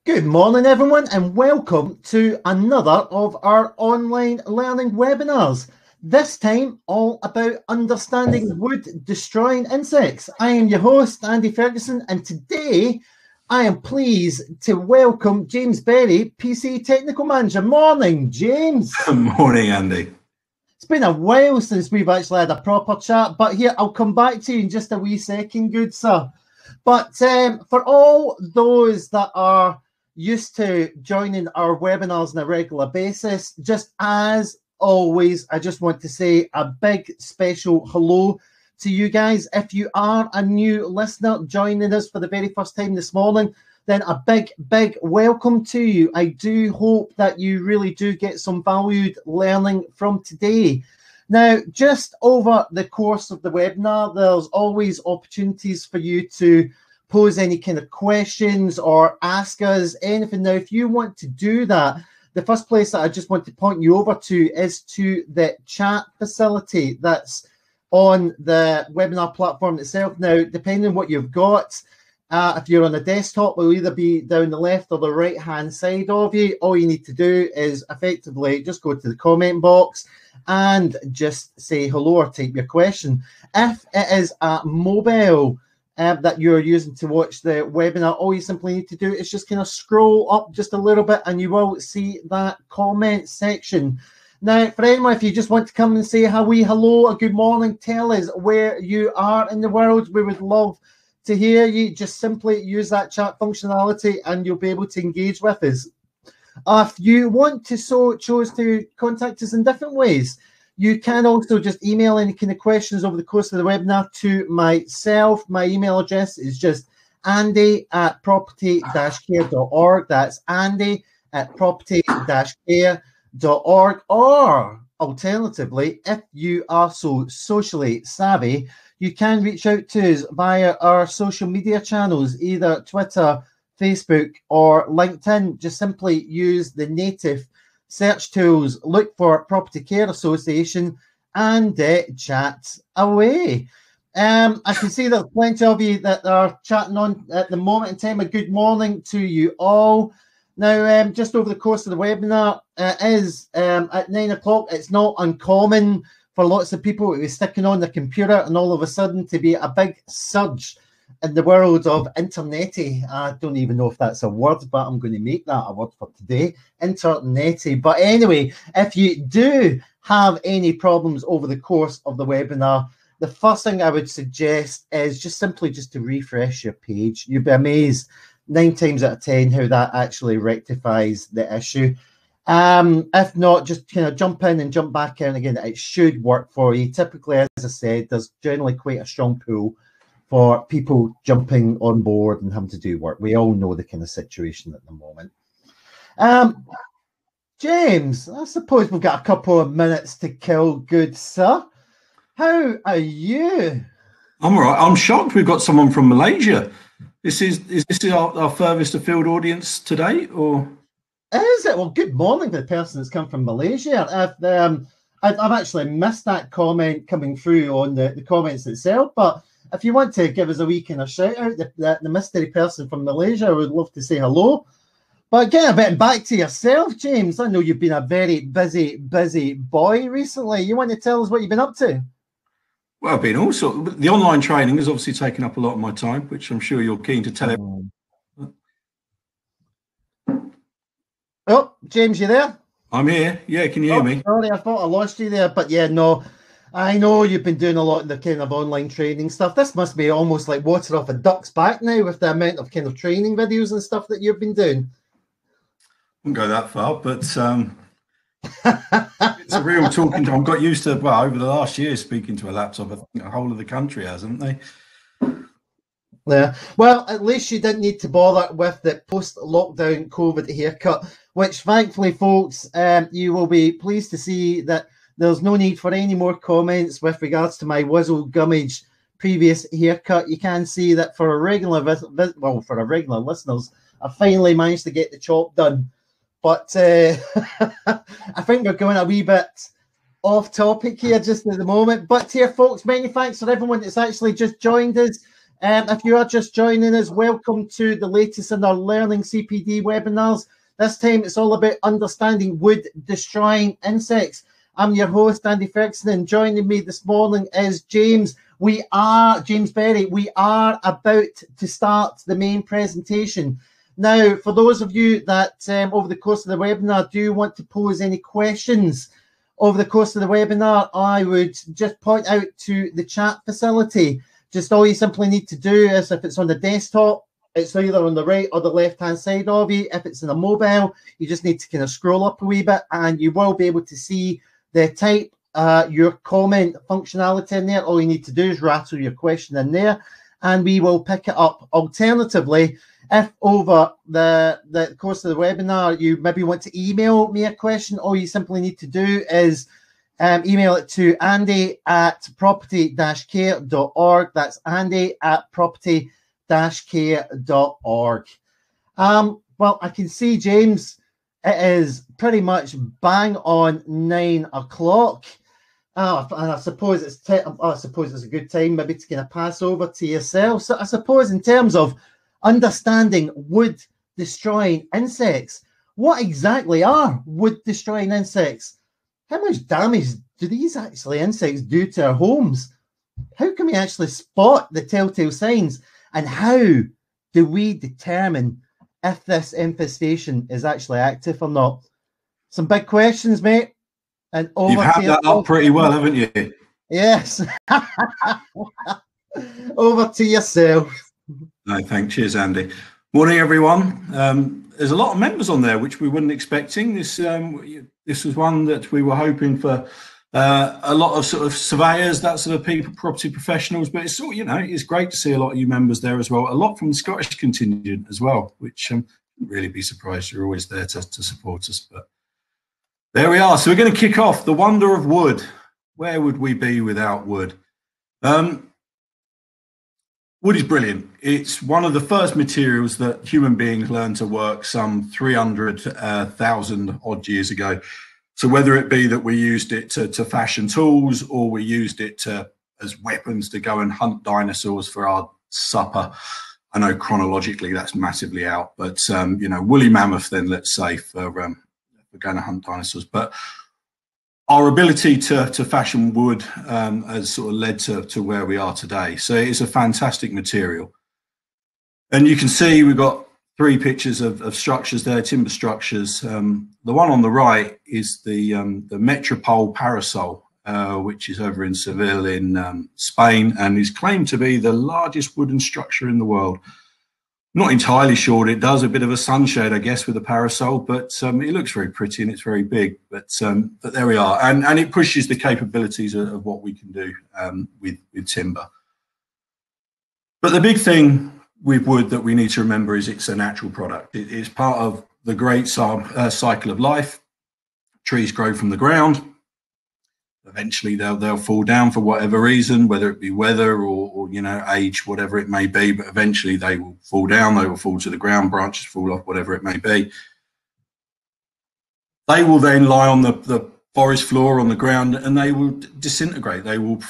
Good morning, everyone, and welcome to another of our online learning webinars. This time, all about understanding wood-destroying insects. I am your host, Andy Ferguson, and today I am pleased to welcome James Berry, PC Technical Manager. Morning, James. Good morning, Andy. It's been a while since we've actually had a proper chat, but here, I'll come back to you in just a wee second, good sir. But for all those that are used to joining our webinars on a regular basis, just as always, I just want to say a big special hello to you guys. If you are a new listener joining us for the very first time this morning, then a big welcome to you. I do hope that you really do get some valued learning from today. Now, just over the course of the webinar, there's always opportunities for you to pose any kind of questions or ask us anything. Now, if you want to do that, the first place that I just want to point you over to is to the chat facility that's on the webinar platform itself. Now, depending on what you've got, if you're on a desktop, it will either be down the left or the right-hand side of you. All you need to do is effectively just go to the comment box and just say hello or type your question. If it is a mobile that you're using to watch the webinar, all you simply need to do is just kind of scroll up just a little bit and you will see that comment section. Now, for anyone, if you just want to come and say hello, a good morning, tell us where you are in the world. We would love to hear you. Just simply use that chat functionality and you'll be able to engage with us. If you want to choose to contact us in different ways, you can also just email any kind of questions over the course of the webinar to myself. My email address is just andy@property-care.org. That's andy@property-care.org. Or alternatively, if you are so socially savvy, you can reach out to us via our social media channels, either Twitter, Facebook, or LinkedIn. Just simply use the native search tools, look for Property Care Association, and chat away. I can see there's plenty of you that are chatting on at the moment in time. A good morning to you all. Now, just over the course of the webinar is at 9 o'clock. It's not uncommon for lots of people to be sticking on the computer and all of a sudden to be a big surge in the world of internety. I don't even know if that's a word, but I'm going to make that a word for today, internety. But anyway, if you do have any problems over the course of the webinar, the first thing I would suggest is just simply to refresh your page. You'll be amazed 9 times out of 10 how that actually rectifies the issue. If not, just kind of jump in and jump back in again. It should work for you. Typically, as I said, there's generally quite a strong pull for people jumping on board and having to do work. We all know the kind of situation at the moment. James, I suppose we've got a couple of minutes to kill, good sir. How are you? I'm all right. I'm shocked we've got someone from Malaysia. Is this our furthest afield audience today, or? Is it? Well, good morning to the person that's come from Malaysia. I've actually missed that comment coming through on the comments itself, but if you want to give us a wee kind of shout out, the mystery person from Malaysia, I would love to say hello. But getting a bit back to yourself, James, I know you've been a very busy boy recently. You want to tell us what you've been up to? Well, I've been also. The online training has obviously taken up a lot of my time, which I'm sure you're keen to tell everyone. Oh, James, you there? I'm here. Yeah, can you hear me? Sorry, I thought I lost you there. But yeah, no. I know you've been doing a lot of the kind of online training stuff. This must be almost like water off a duck's back now with the amount of kind of training videos and stuff that you've been doing. I wouldn't go that far, but it's a real talking. I've got used to, well, over the last year speaking to a laptop. I think the whole of the country has, haven't they? Yeah. Well, at least you didn't need to bother with the post-lockdown COVID haircut, which thankfully, folks, you will be pleased to see that there's no need for any more comments with regards to my Whizzle Gummage previous haircut. You can see that for a regular listeners, I finally managed to get the chop done. But I think we're going a wee bit off topic here just at the moment. But here, folks, many thanks for everyone that's actually just joined us. If you are just joining us, welcome to the latest in our Learning CPD webinars. This time it's all about understanding wood-destroying insects. I'm your host, Andy Ferguson, and joining me this morning is James. James Berry. We are about to start the main presentation. Now, for those of you that over the course of the webinar do want to pose any questions over the course of the webinar, I would just point out to the chat facility. Just all you simply need to do is, if it's on the desktop, it's either on the right or the left-hand side of you. If it's in a mobile, you just need to kind of scroll up a wee bit and you will be able to see the type your comment functionality in there. All you need to do is rattle your question in there and we will pick it up. Alternatively, if over the course of the webinar you maybe want to email me a question, all you simply need to do is email it to andy@property-care.org. That's andy@property-care.org. Well, I can see, James, it is pretty much bang on 9 o'clock. And I suppose it's a good time maybe to kind of pass over to yourself. So I suppose in terms of understanding wood-destroying insects, what exactly are wood-destroying insects? How much damage do these insects do to our homes? How can we actually spot the telltale signs? And how do we determine if this infestation is actually active or not? Some big questions, mate. And you've had that up pretty well, haven't you? Yes. Over to yourself. No, thanks. Cheers, Andy. Morning, everyone. There's a lot of members on there, which we weren't expecting. This was one that we were hoping for. A lot of sort of surveyors, that sort of people, property professionals, but it's it's great to see a lot of you members there as well. A lot from the Scottish contingent as well, which wouldn't really be surprised. You're always there to support us. But there we are. So we're going to kick off the wonder of wood. Where would we be without wood? Wood is brilliant. It's one of the first materials that human beings learned to work some 300,000 odd years ago. So whether it be that we used it to fashion tools or we used it as weapons to go and hunt dinosaurs for our supper. I know chronologically that's massively out, but woolly mammoth then, let's say, for going to hunt dinosaurs. But our ability to fashion wood has sort of led to where we are today. So it's a fantastic material. And you can see we've got 3 pictures of structures there, timber structures. The one on the right is the Metropole parasol, which is over in Seville in Spain, and is claimed to be the largest wooden structure in the world. Not entirely sure what it does, a bit of a sunshade, I guess, with a parasol, but it looks very pretty and it's very big. But there we are, and it pushes the capabilities of what we can do with timber. But the big thing with wood that we need to remember is it's a natural product. It's part of the great cycle of life. Trees grow from the ground. Eventually they'll fall down for whatever reason, whether it be weather or age, whatever it may be, but eventually they will fall down, they will fall to the ground, branches fall off, whatever it may be. They will then lie on the forest floor, on the ground, and they will disintegrate. They will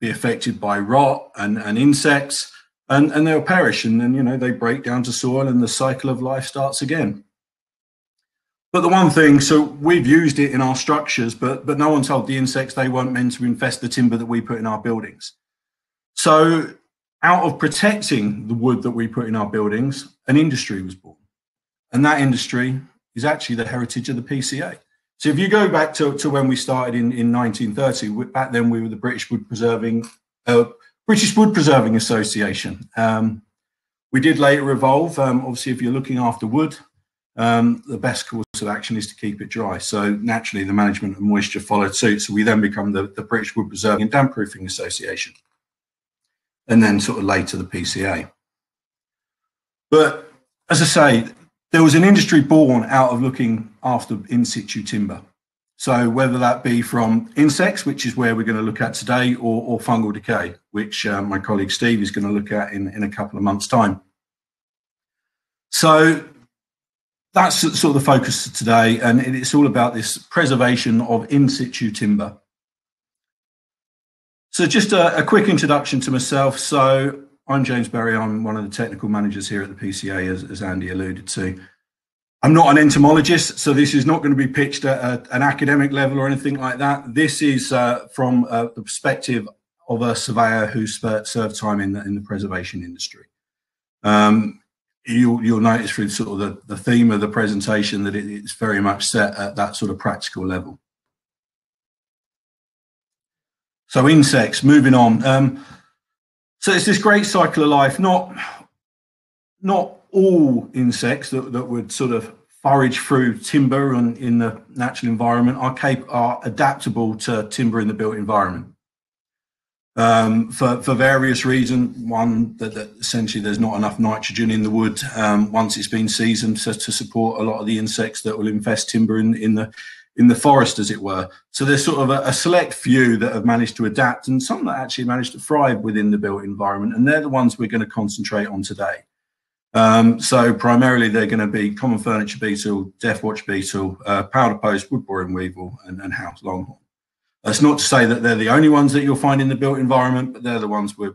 be affected by rot and insects. And they'll perish, and then they break down to soil, and the cycle of life starts again. But the one thing, so we've used it in our structures, but no one told the insects they weren't meant to infest the timber that we put in our buildings. So out of protecting the wood that we put in our buildings, an industry was born, and that industry is actually the heritage of the PCA. So if you go back to when we started in 1930, back then we were the British Wood Preserving Association. We did later evolve. Obviously, if you're looking after wood, the best course of action is to keep it dry. So naturally, the management of moisture followed suit. So we then become the British Wood Preserving and Damp Proofing Association, and then sort of later the PCA. But as I say, there was an industry born out of looking after in situ timber. So whether that be from insects, which is where we're going to look at today, or fungal decay, which my colleague Steve is going to look at in a couple of months' time. So that's sort of the focus of today, and it's all about this preservation of in situ timber. So just a quick introduction to myself. So I'm James Berry. I'm one of the technical managers here at the PCA, as Andy alluded to. I'm not an entomologist, so this is not going to be pitched at an academic level or anything like that. This is from the perspective of a surveyor who served time in the preservation industry. You'll notice through sort of the theme of the presentation that it's very much set at that sort of practical level. So insects, moving on. So it's this great cycle of life. Not all insects that would sort of forage through timber and in the natural environment are adaptable to timber in the built environment. For various reasons. One, that essentially there's not enough nitrogen in the wood once it's been seasoned to support a lot of the insects that will infest timber in the forest, as it were. So there's sort of a select few that have managed to adapt, and some that actually managed to thrive within the built environment, and they're the ones we're going to concentrate on today. So primarily they're going to be common furniture beetle, Deathwatch beetle, powder post, wood borer and weevil, and house longhorn. That's not to say that they're the only ones that you'll find in the built environment, but they're the ones we're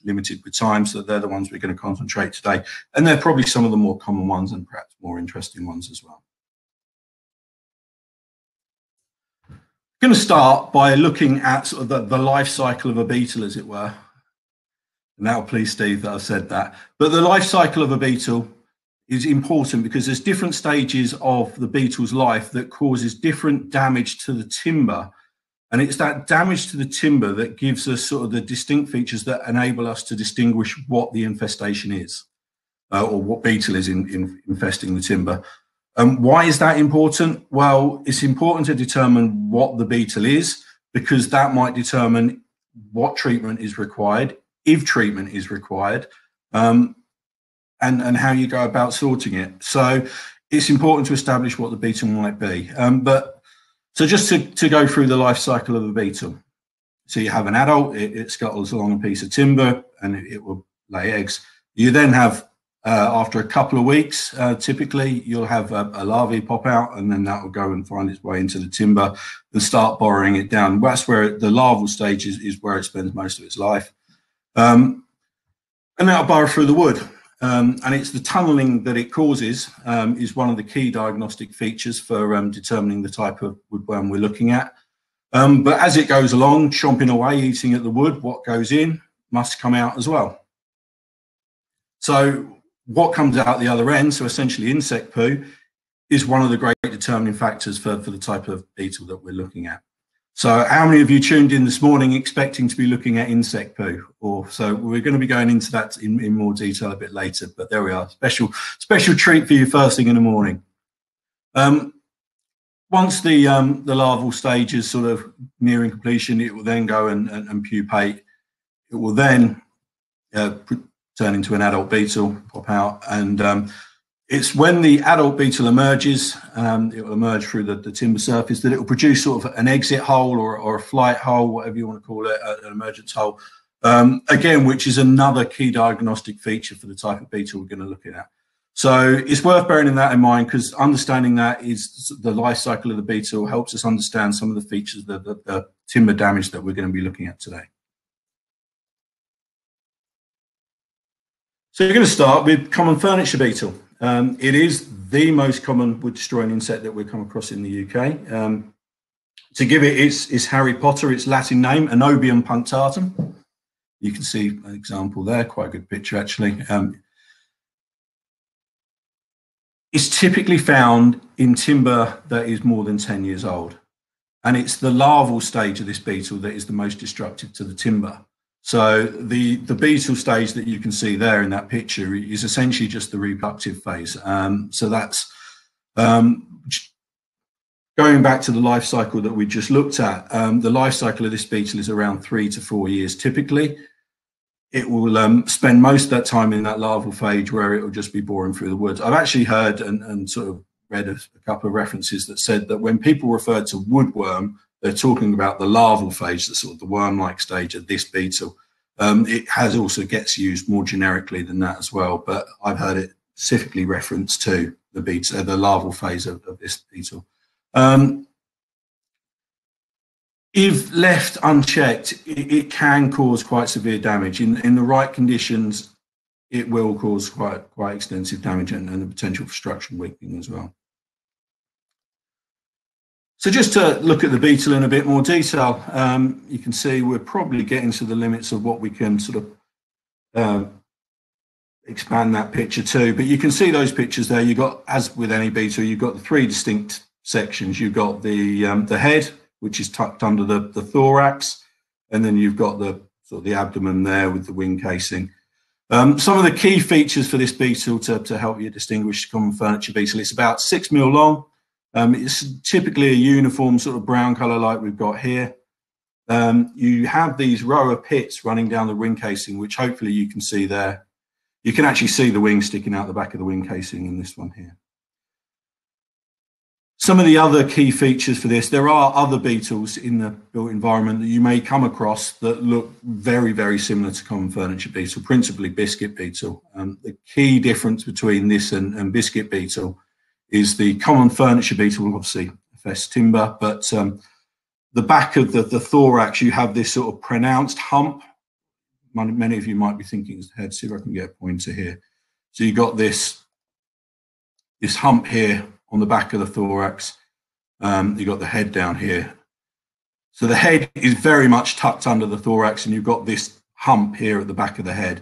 limited with time, so they're the ones we're going to concentrate today. And they're probably some of the more common ones and perhaps more interesting ones as well. I'm going to start by looking at sort of the life cycle of a beetle, as it were. And that'll please Steve that I've said that. But the life cycle of a beetle is important because there's different stages of the beetle's life that causes different damage to the timber. And it's that damage to the timber that gives us sort of the distinct features that enable us to distinguish what the infestation is, or what beetle is infesting the timber. Why is that important? Well, it's important to determine what the beetle is, because that might determine what treatment is required, if treatment is required, and how you go about sorting it. So it's important to establish what the beetle might be. So just to go through the life cycle of a beetle. So you have an adult, it scuttles along a piece of timber and it will lay eggs. You then have, after a couple of weeks, typically you'll have a larvae pop out, and then that will go and find its way into the timber and start borrowing it down. That's where the larval stage is where it spends most of its life. And that'll burrow through the wood. And it's the tunnelling that it causes is one of the key diagnostic features for determining the type of woodworm we're looking at. But as it goes along, chomping away, eating at the wood, what goes in must come out as well. So what comes out the other end, so essentially insect poo, is one of the great determining factors for the type of beetle that we're looking at. So how many of you tuned in this morning expecting to be looking at insect poo? So we're going to be going into that in more detail a bit later, but there we are. Special treat for you first thing in the morning. Once the larval stage is sort of nearing completion, it will then go and pupate. It will then turn into an adult beetle, pop out, and it's when the adult beetle emerges, it will emerge through the timber surface, that it will produce sort of an exit hole or a flight hole, whatever you want to call it, an emergence hole, again, which is another key diagnostic feature for the type of beetle we're going to look at. So it's worth bearing that in mind, because understanding that is the life cycle of the beetle helps us understand some of the features of the timber damage that we're going to be looking at today. So you're going to start with common furniture beetle. It is the most common wood destroying insect that we come across in the UK. To give it its Harry Potter, its Latin name, Anobium punctatum. You can see an example there, quite a good picture actually. It's typically found in timber that is more than 10 years old. And it's the larval stage of this beetle that is the most destructive to the timber. So the beetle stage that you can see there in that picture is essentially just the reproductive phase. So that's going back to the life cycle that we just looked at. The life cycle of this beetle is around 3 to 4 years typically. It will spend most of that time in that larval phase where it will just be boring through the woods. I've actually heard and sort of read a couple of references that said that when people refer to woodworm, they're talking about the larval phase, the sort of the worm-like stage of this beetle. It also gets used more generically than that as well, but I've heard it specifically referenced to the larval phase of this beetle. if left unchecked, it can cause quite severe damage. In the right conditions, it will cause quite extensive damage and the potential for structural weakening as well. So just to look at the Beetle in a bit more detail, you can see we're probably getting to the limits of what we can sort of expand that picture to. But you can see those pictures there. You've got, as with any Beetle, you've got the three distinct sections. You've got the head, which is tucked under the thorax, and then you've got the sort of the abdomen there with the wing casing. Some of the key features for this Beetle to help you distinguish common furniture Beetle, it's about 6 mil long. It's typically a uniform sort of brown colour like we've got here. You have these row of pits running down the wing casing, which hopefully you can see there. You can actually see the wing sticking out the back of the wing casing in this one here. Some of the other key features for this, there are other Beetles in the built environment that you may come across that look very, very similar to common furniture Beetle, principally biscuit Beetle. The key difference between this and biscuit Beetle is the common furniture Beetle will obviously infest timber, but the back of the thorax, you have this sort of pronounced hump. Many of you might be thinking it's the head. See if I can get a pointer here. So you've got this hump here on the back of the thorax. You've got the head down here. So the head is very much tucked under the thorax, and you've got this hump here at the back of the head.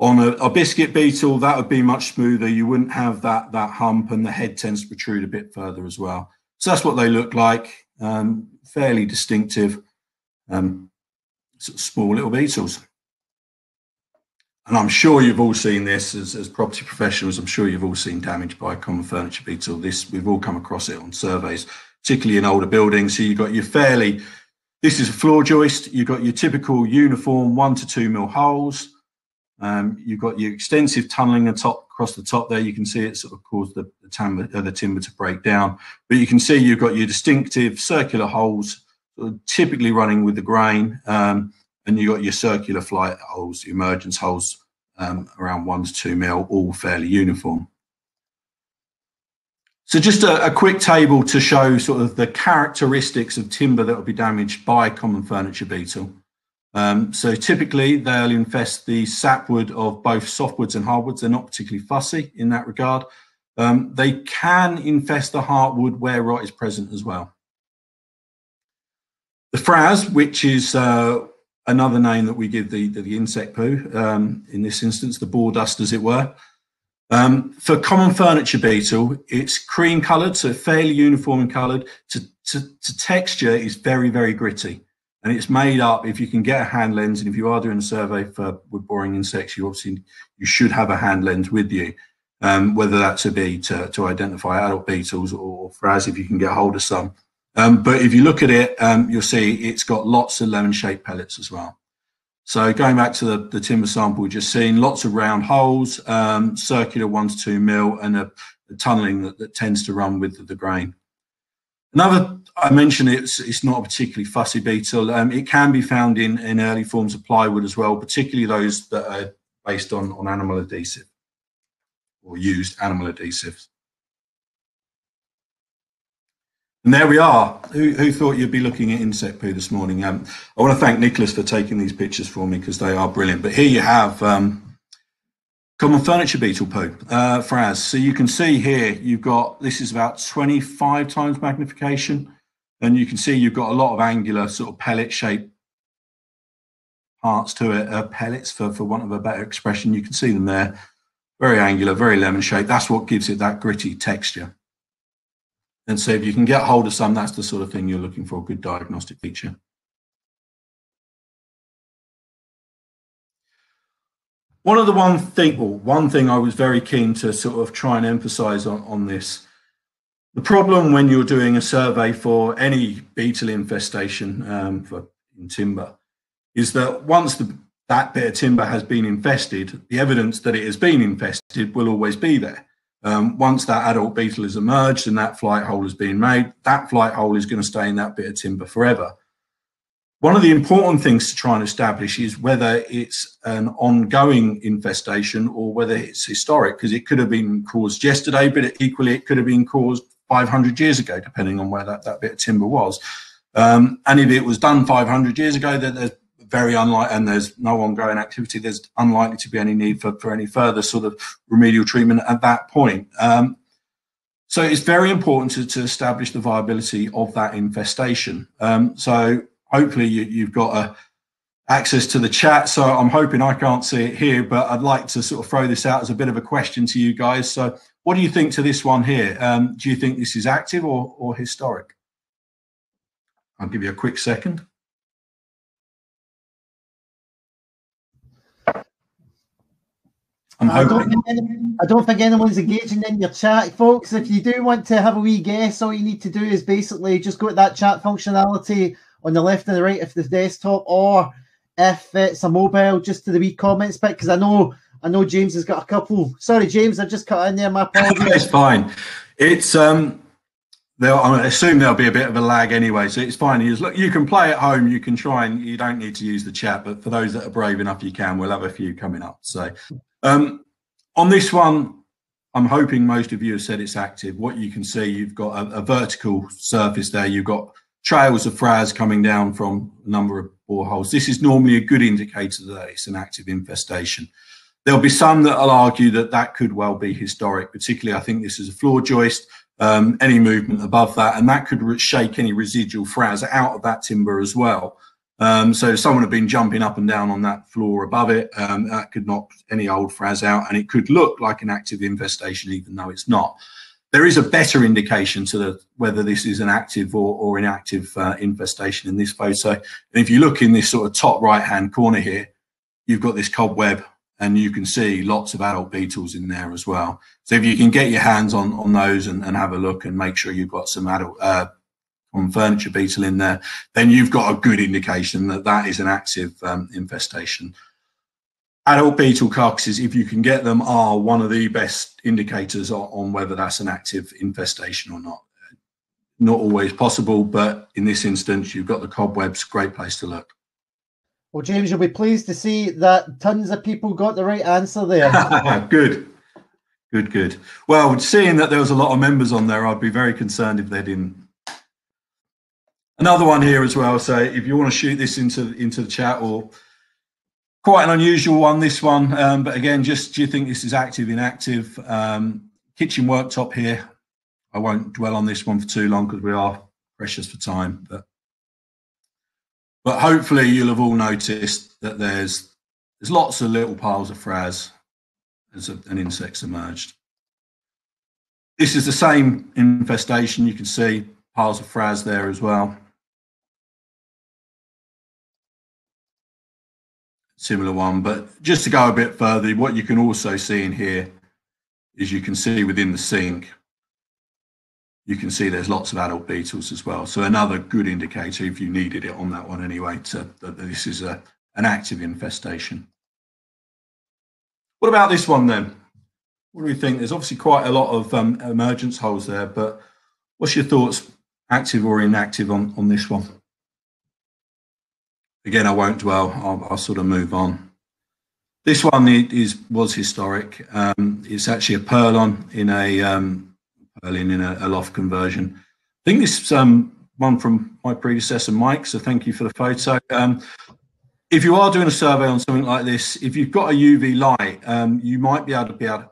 On a biscuit Beetle, that would be much smoother. You wouldn't have that hump, and the head tends to protrude a bit further as well. So that's what they look like. Fairly distinctive, sort of small little Beetles. And I'm sure you've all seen this as property professionals. I'm sure you've all seen damage by common furniture Beetle. We've all come across it on surveys, particularly in older buildings. So you've got your this is a floor joist. You've got your typical uniform 1 to 2 mil holes. You've got your extensive tunneling across the top there. You can see it sort of caused the timber to break down. But you can see you've got your distinctive circular holes, sort of typically running with the grain. And you've got your circular flight holes, the emergence holes, around 1 to 2 mil, all fairly uniform. So just a quick table to show sort of the characteristics of timber that will be damaged by common furniture Beetle. So typically they'll infest the sapwood of both softwoods and hardwoods. They're not particularly fussy in that regard. They can infest the heartwood where rot is present as well. The Frazz, which is another name that we give the insect poo, in this instance, the boar dust as it were. For common furniture Beetle, it's cream coloured, so fairly uniform in coloured. To texture is very, very gritty. And it's made up, if you can get a hand lens, and if you are doing a survey for wood boring insects, you should have a hand lens with you, whether that to be to identify adult beetles or Frazz if you can get hold of some. But if you look at it, you'll see it's got lots of lemon-shaped pellets as well. So going back to the timber sample we've just seen, lots of round holes, circular 1 to 2 mil, and a tunnelling that tends to run with the grain. Another, I mentioned it's not a particularly fussy beetle. It can be found in early forms of plywood as well, particularly those that are based on animal adhesive or used animal adhesives. And there we are. Who thought you'd be looking at insect poo this morning? I want to thank Nicholas for taking these pictures for me because they are brilliant. But here you have common furniture beetle poo, Frazz. So you can see here, this is about 25 times magnification. And you can see you've got a lot of angular sort of pellet shaped parts to it, pellets for want of a better expression. You can see them there, very angular, very lemon shaped. That's what gives it that gritty texture. And so if you can get hold of some, that's the sort of thing you're looking for, a good diagnostic feature. One thing I was very keen to sort of try and emphasize on this. The problem when you're doing a survey for any beetle infestation in timber is that once that bit of timber has been infested, the evidence that it has been infested will always be there. Once that adult beetle has emerged and that flight hole has been made, that flight hole is going to stay in that bit of timber forever. One of the important things to try and establish is whether it's an ongoing infestation or whether it's historic, because it could have been caused yesterday, but equally it could have been caused 500 years ago, depending on where that bit of timber was. And if it was done 500 years ago, then there's very unlikely, and there's no ongoing activity, there's unlikely to be any need for any further sort of remedial treatment at that point. So it's very important to establish the viability of that infestation. So hopefully you've got access to the chat. So I'm hoping I can't see it here, but I'd like to sort of throw this out as a bit of a question to you guys. So what do you think to this one here? Do you think this is active or historic? I'll give you a quick second. I don't think anyone's engaging in your chat, folks. If you do want to have a wee guess, all you need to do is basically just go to that chat functionality on the left and the right of the desktop, or if it's a mobile, just to the wee comments bit, because I know James has got a couple. Sorry, James, I just cut in there. My apologies. It's fine. It's I assume there'll be a bit of a lag anyway, so it's fine. Look, you can play at home. You can try, and you don't need to use the chat. But for those that are brave enough, you can. We'll have a few coming up. So on this one, I'm hoping most of you have said it's active. What you can see, you've got a vertical surface there. You've got trails of Frazz coming down from a number of boreholes. This is normally a good indicator that it's an active infestation. There'll be some that will argue that that could well be historic, particularly I think this is a floor joist, any movement above that, and that could shake any residual Frazz out of that timber as well. So someone had been jumping up and down on that floor above it, that could knock any old Frazz out, and it could look like an active infestation even though it's not. There is a better indication to whether this is an active or inactive infestation in this photo. And if you look in this sort of top right-hand corner here, you've got this cobweb, and you can see lots of adult beetles in there as well. So if you can get your hands on those and have a look and make sure you've got some adult common furniture beetle in there, then you've got a good indication that that is an active infestation. Adult beetle carcasses, if you can get them, are one of the best indicators on whether that's an active infestation or not. Not always possible, but in this instance, you've got the cobwebs, great place to look. Well, James, you'll be pleased to see that tons of people got the right answer there. Good. Well, seeing that there was a lot of members on there, I'd be very concerned if they didn't. Another one here as well. So if you want to shoot this into the chat, or quite an unusual one, this one. But again, just do you think this is active, inactive? Kitchen worktop here. I won't dwell on this one for too long because we are precious for time. But hopefully you'll have all noticed that there's lots of little piles of Frazz as an insect's emerged. This is the same infestation. You can see piles of Frazz there as well. Similar one, but just to go a bit further, what you can also see in here is you can see within the sink, you can see there's lots of adult beetles as well. So another good indicator, if you needed it on that one anyway, that this is an active infestation. What about this one then? What do we think? There's obviously quite a lot of emergence holes there, but what's your thoughts, active or inactive on this one? Again, I won't dwell, I'll sort of move on. This one was historic. It's actually a purlin in a loft conversion. I think this is one from my predecessor, Mike, so thank you for the photo. If you are doing a survey on something like this, if you've got a UV light, you might be able to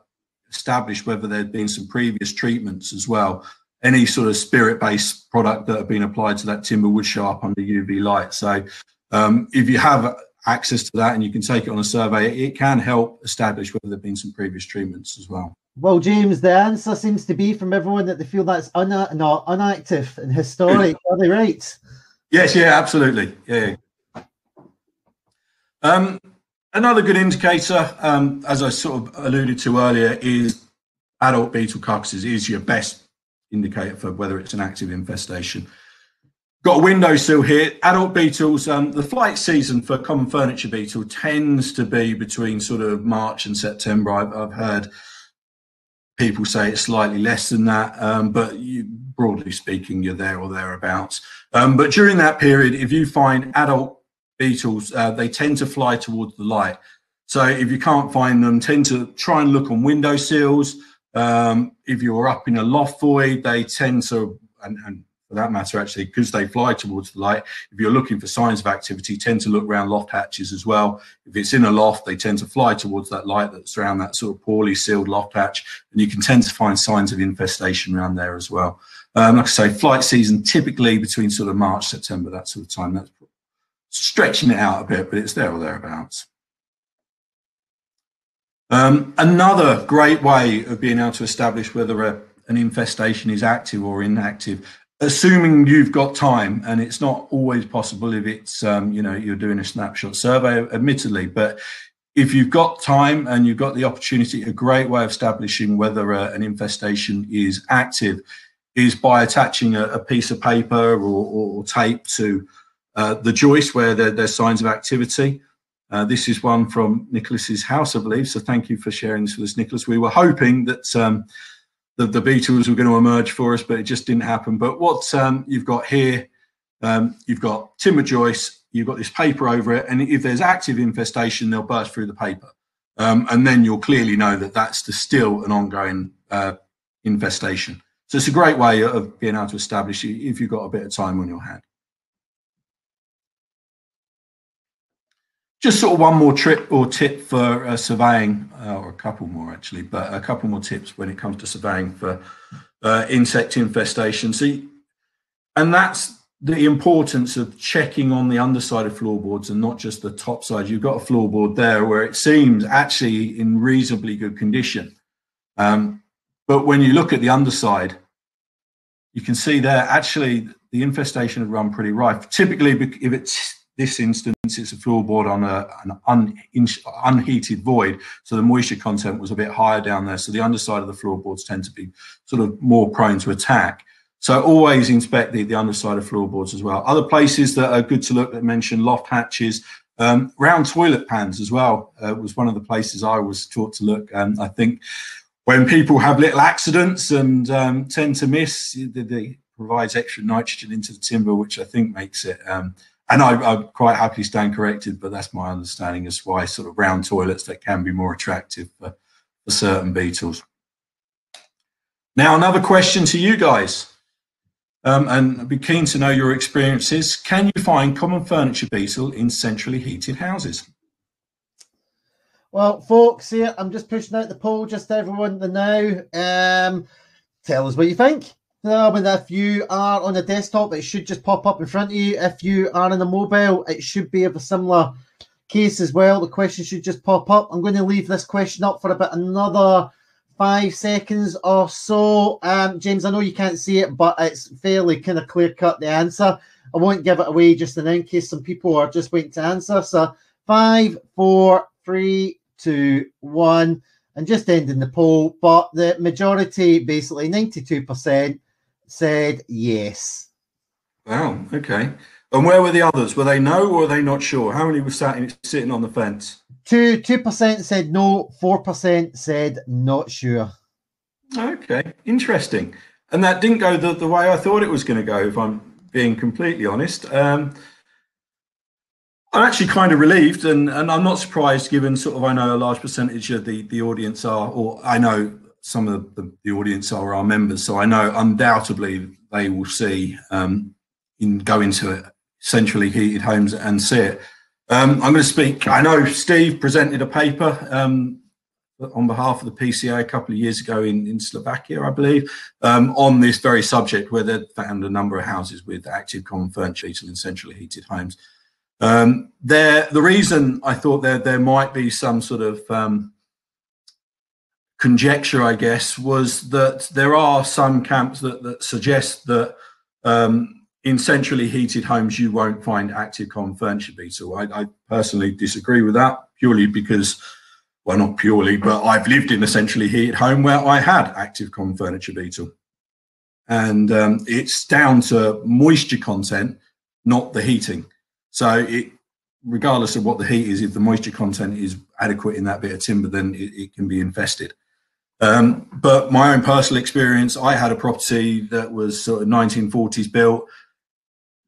establish whether there'd been some previous treatments as well. Any sort of spirit-based product that have been applied to that timber would show up under UV light. So if you have access to that and you can take it on a survey, it can help establish whether there've been some previous treatments as well. Well, James, the answer seems to be from everyone that they feel that's inactive and historic. Are they right? Yes, yeah, absolutely. Yeah. Another good indicator, as I sort of alluded to earlier, is adult beetle carcasses is your best indicator for whether it's an active infestation. Got a windowsill here. Adult beetles, the flight season for common furniture beetle tends to be between sort of March and September. I've heard people say it's slightly less than that, but broadly speaking, you're there or thereabouts. But during that period, if you find adult beetles, they tend to fly towards the light. So if you can't find them, tend to try and look on windowsills. If you're up in a loft void, they tend to, and for that matter, actually, because they fly towards the light. If you're looking for signs of activity, tend to look around loft hatches as well. If it's in a loft, they tend to fly towards that light that's around that sort of poorly sealed loft hatch, and you can tend to find signs of infestation around there as well. Like I say, flight season typically between sort of March, September, that sort of time. That's stretching it out a bit, but it's there or thereabouts. Another great way of being able to establish whether an infestation is active or inactive, assuming you've got time, and it's not always possible if it's you know, you're doing a snapshot survey, admittedly, but if you've got time and you've got the opportunity, a great way of establishing whether an infestation is active is by attaching a piece of paper or tape to the joist where there's signs of activity. This is one from Nicholas's house, I believe. So thank you for sharing this with us, Nicholas. We were hoping that the beetles were going to emerge for us, but it just didn't happen. But what you've got here, you've got timber joists, you've got this paper over it, and if there's active infestation, they'll burst through the paper. And then you'll clearly know that that's still an ongoing infestation. So it's a great way of being able to establish it if you've got a bit of time on your hand. Just sort of one more trick or tip for surveying, or a couple more actually, but a couple more tips when it comes to surveying for insect infestation. And that's the importance of checking on the underside of floorboards and not just the top side. You've got a floorboard there where it seems actually in reasonably good condition. But when you look at the underside, you can see there actually the infestation had run pretty rife. Typically, if it's this instance, it's a floorboard on an unheated void, so the moisture content was a bit higher down there. So the underside of the floorboards tend to be sort of more prone to attack. So always inspect the underside of floorboards as well. Other places that are good to look that mention loft hatches, round toilet pans as well was one of the places I was taught to look. And I think when people have little accidents and tend to miss, they provides extra nitrogen into the timber, which I think makes it, and I quite happily stand corrected, but that's my understanding as why sort of round toilets that can be more attractive for certain beetles. Now, another question to you guys, and I'd be keen to know your experiences. Can you find common furniture beetle in centrally heated houses? Well, folks, here I'm just pushing out the poll just to everyone now. Tell us what you think. If you are on a desktop, it should just pop up in front of you. If you are on a mobile, it should be of a similar case as well. The question should just pop up. I'm going to leave this question up for about another 5 seconds or so. James, I know you can't see it, but it's fairly kind of clear-cut, the answer. I won't give it away just in case some people are just waiting to answer. So 5, 4, 3, 2, 1, and just ending the poll. But the majority, basically 92%, said yes. Wow, okay. And where were the others? Were they no or were they not sure? How many were sitting on the fence? 2% said no, 4% said not sure. Okay, interesting. And that didn't go the way I thought it was going to go, if I'm being completely honest. I'm actually kind of relieved, and I'm not surprised given sort of I know a large percentage of the audience are, or I know some of the audience are our members, so I know undoubtedly they will see go into it, centrally heated homes and see it. I'm going to speak. I know Steve presented a paper on behalf of the PCA a couple of years ago in Slovakia, I believe, on this very subject, where they found a number of houses with active common furniture beetle in centrally heated homes. The reason I thought there might be some sort of conjecture, I guess, was that there are some camps that suggest that in centrally heated homes you won't find active common furniture beetle. I personally disagree with that, purely because, well, not purely, but I've lived in a centrally heated home where I had active common furniture beetle, and it's down to moisture content, not the heating. So regardless of what the heat is, if the moisture content is adequate in that bit of timber, then it can be infested. But my own personal experience, I had a property that was sort of 1940s built.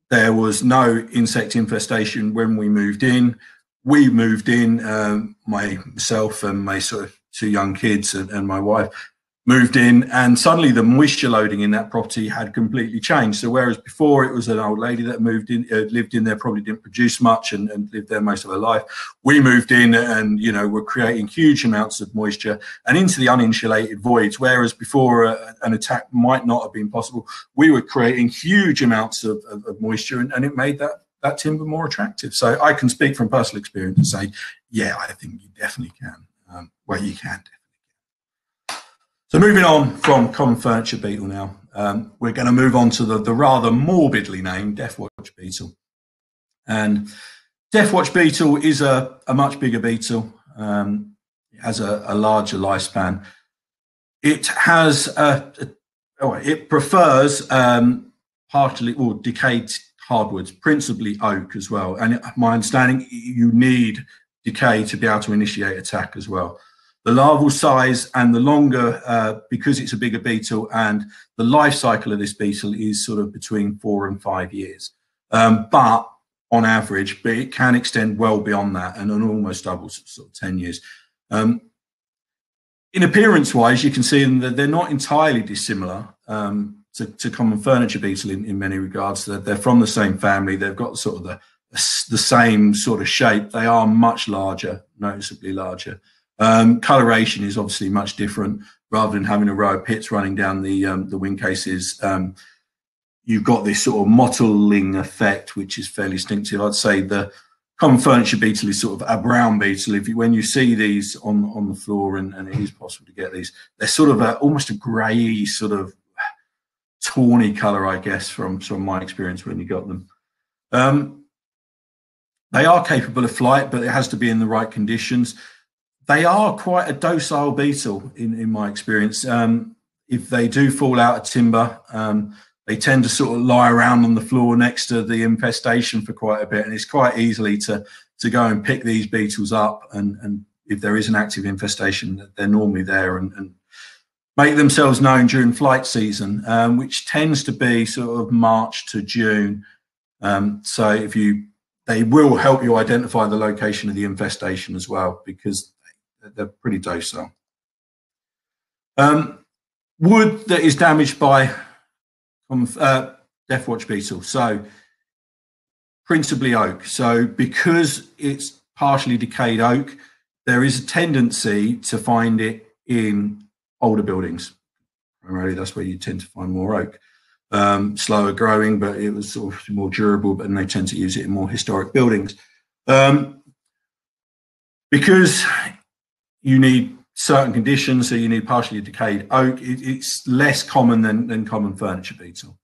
There was no insect infestation when we moved in. We moved in, myself and my sort of 2 young kids and my wife moved in, and suddenly the moisture loading in that property had completely changed. So whereas before it was an old lady that moved in, lived in there, probably didn't produce much and lived there most of her life, we moved in and, you know, were creating huge amounts of moisture and into the uninsulated voids. Whereas before an attack might not have been possible, we were creating huge amounts of moisture, and it made that timber more attractive. So I can speak from personal experience and say, yeah, I think you definitely can. Well, you can. So moving on from common furniture beetle now, we're going to move on to the rather morbidly named Deathwatch beetle. And Deathwatch beetle is a much bigger beetle. It has a larger lifespan. It has it prefers partially or decayed hardwoods, principally oak as well. And my understanding, you need decay to be able to initiate attack as well. The larval size and the longer, because it's a bigger beetle, and the life cycle of this beetle is sort of between 4 and 5 years. But on average, but it can extend well beyond that and almost doubles, sort of 10 years. In appearance-wise, you can see that they're not entirely dissimilar to common furniture beetle in many regards. They're from the same family. They've got sort of the same sort of shape. They are much larger, noticeably larger. Coloration is obviously much different. Rather than having a row of pits running down the wing cases, you've got this sort of mottling effect, which is fairly distinctive. I'd say the common furniture beetle is sort of a brown beetle. When you see these on the floor, and it is possible to get these, they're sort of almost a grey, sort of tawny colour, I guess, from my experience when you got them. They are capable of flight, but it has to be in the right conditions. They are quite a docile beetle in my experience. If they do fall out of timber, they tend to sort of lie around on the floor next to the infestation for quite a bit, and it's quite easily to go and pick these beetles up. And if there is an active infestation, they're normally there and make themselves known during flight season, which tends to be sort of March to June. So they will help you identify the location of the infestation as well, because they're pretty docile. Wood that is damaged by Deathwatch beetle, so principally oak. So because it's partially decayed oak, there is a tendency to find it in older buildings. Primarily, that's where you tend to find more oak. Slower growing, but it was sort of more durable, and they tend to use it in more historic buildings. Because you need certain conditions, so you need partially decayed oak. It's less common than common furniture beetle.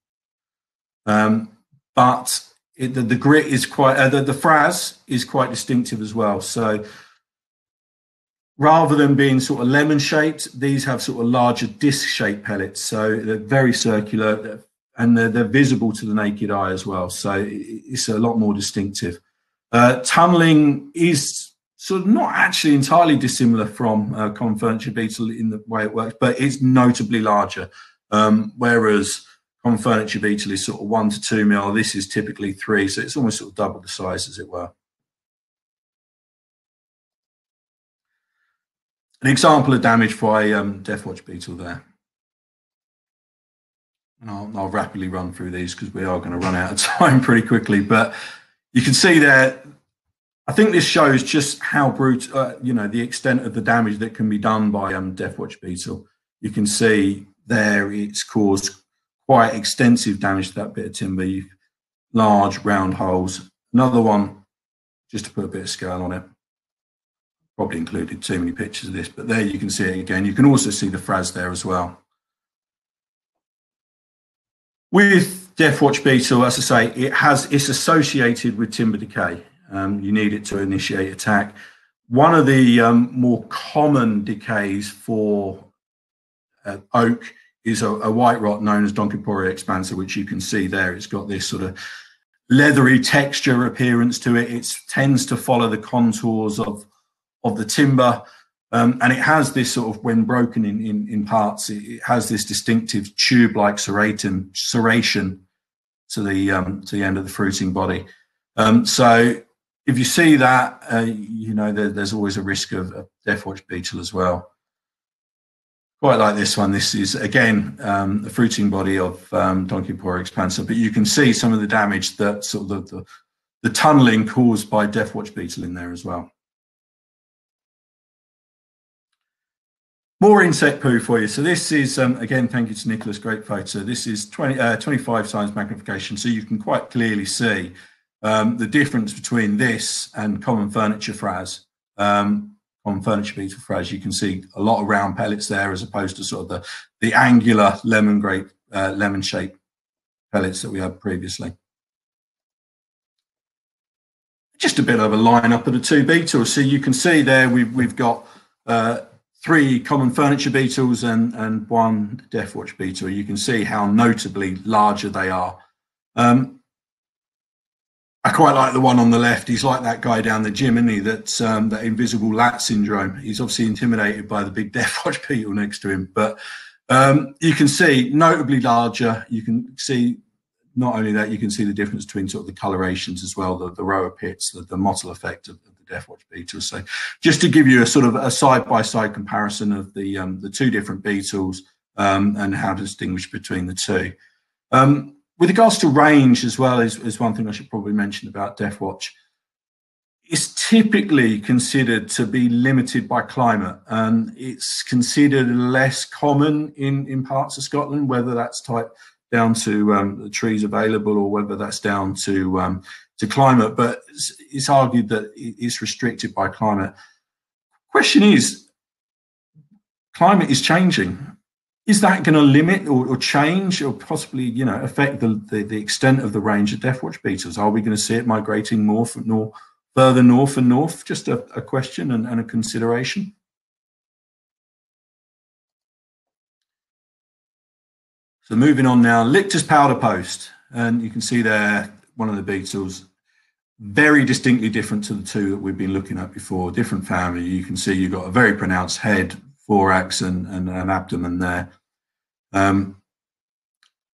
But the grit is quite, the Frazz is quite distinctive as well. So rather than being sort of lemon shaped, these have sort of larger disc shaped pellets. So they're very circular, and they're visible to the naked eye as well. So it's a lot more distinctive. Tunneling is sort of not actually entirely dissimilar from common furniture beetle in the way it works, but it's notably larger. Whereas common furniture beetle is sort of 1 to 2 mil. This is typically 3, so it's almost sort of double the size, as it were. An example of damage by Deathwatch beetle there. And I'll rapidly run through these because we are going to run out of time pretty quickly. But you can see there, I think this shows just how brutal, the extent of the damage that can be done by Deathwatch beetle. You can see there it's caused quite extensive damage to that bit of timber. Large round holes. Another one, just to put a bit of scale on it. Probably included too many pictures of this, but there you can see it again. You can also see the Frazz there as well. With Deathwatch beetle, as I say, it's associated with timber decay. You need it to initiate attack. One of the more common decays for oak is a white rot known as Longhorn expansor, which you can see there. It's got this sort of leathery texture appearance to it. It tends to follow the contours of the timber, and it has this sort of, when broken in parts, it has this distinctive tube-like serration to the end of the fruiting body. So if you see that, there's always a risk of Deathwatch beetle as well. Quite like this one. This is, again, the fruiting body of Donkey Paw expansor, but you can see some of the damage that sort of the tunneling caused by Deathwatch Beetle in there as well. More insect poo for you. So this is, again, thank you to Nicholas, great photo. This is 25 times magnification, so you can quite clearly see the difference between this and common furniture Frazz. On furniture beetle Frazz, you can see a lot of round pellets there, as opposed to sort of the angular lemon grape, lemon shaped pellets that we had previously. Just a bit of a lineup of the two beetles. So you can see there we've got 3 common furniture beetles and 1 Deathwatch beetle. You can see how notably larger they are. I quite like the one on the left. He's like that guy down the gym, isn't he? That's that invisible lat syndrome. He's obviously intimidated by the big Deathwatch beetle next to him. But you can see notably larger. You can see not only that, you can see the difference between sort of the colorations as well, the row of pits, the mottle effect of the Deathwatch beetle. So just to give you a sort of a side-by-side comparison of the 2 different beetles and how to distinguish between the 2. With regards to range as well, is one thing I should probably mention about Deathwatch. It's typically considered to be limited by climate, and it's considered less common in parts of Scotland, whether that's down to the trees available or whether that's down to climate. But it's argued that it's restricted by climate. Question is, climate is changing. Is that going to limit or change or possibly, you know, affect the extent of the range of Deathwatch beetles? Are we going to see it migrating further north and north? Just a question and a consideration. So moving on now, Lichters powder post, and you can see there one of the beetles, very distinctly different to the 2 that we've been looking at before. Different family. You can see you've got a very pronounced head, thorax, and an abdomen there.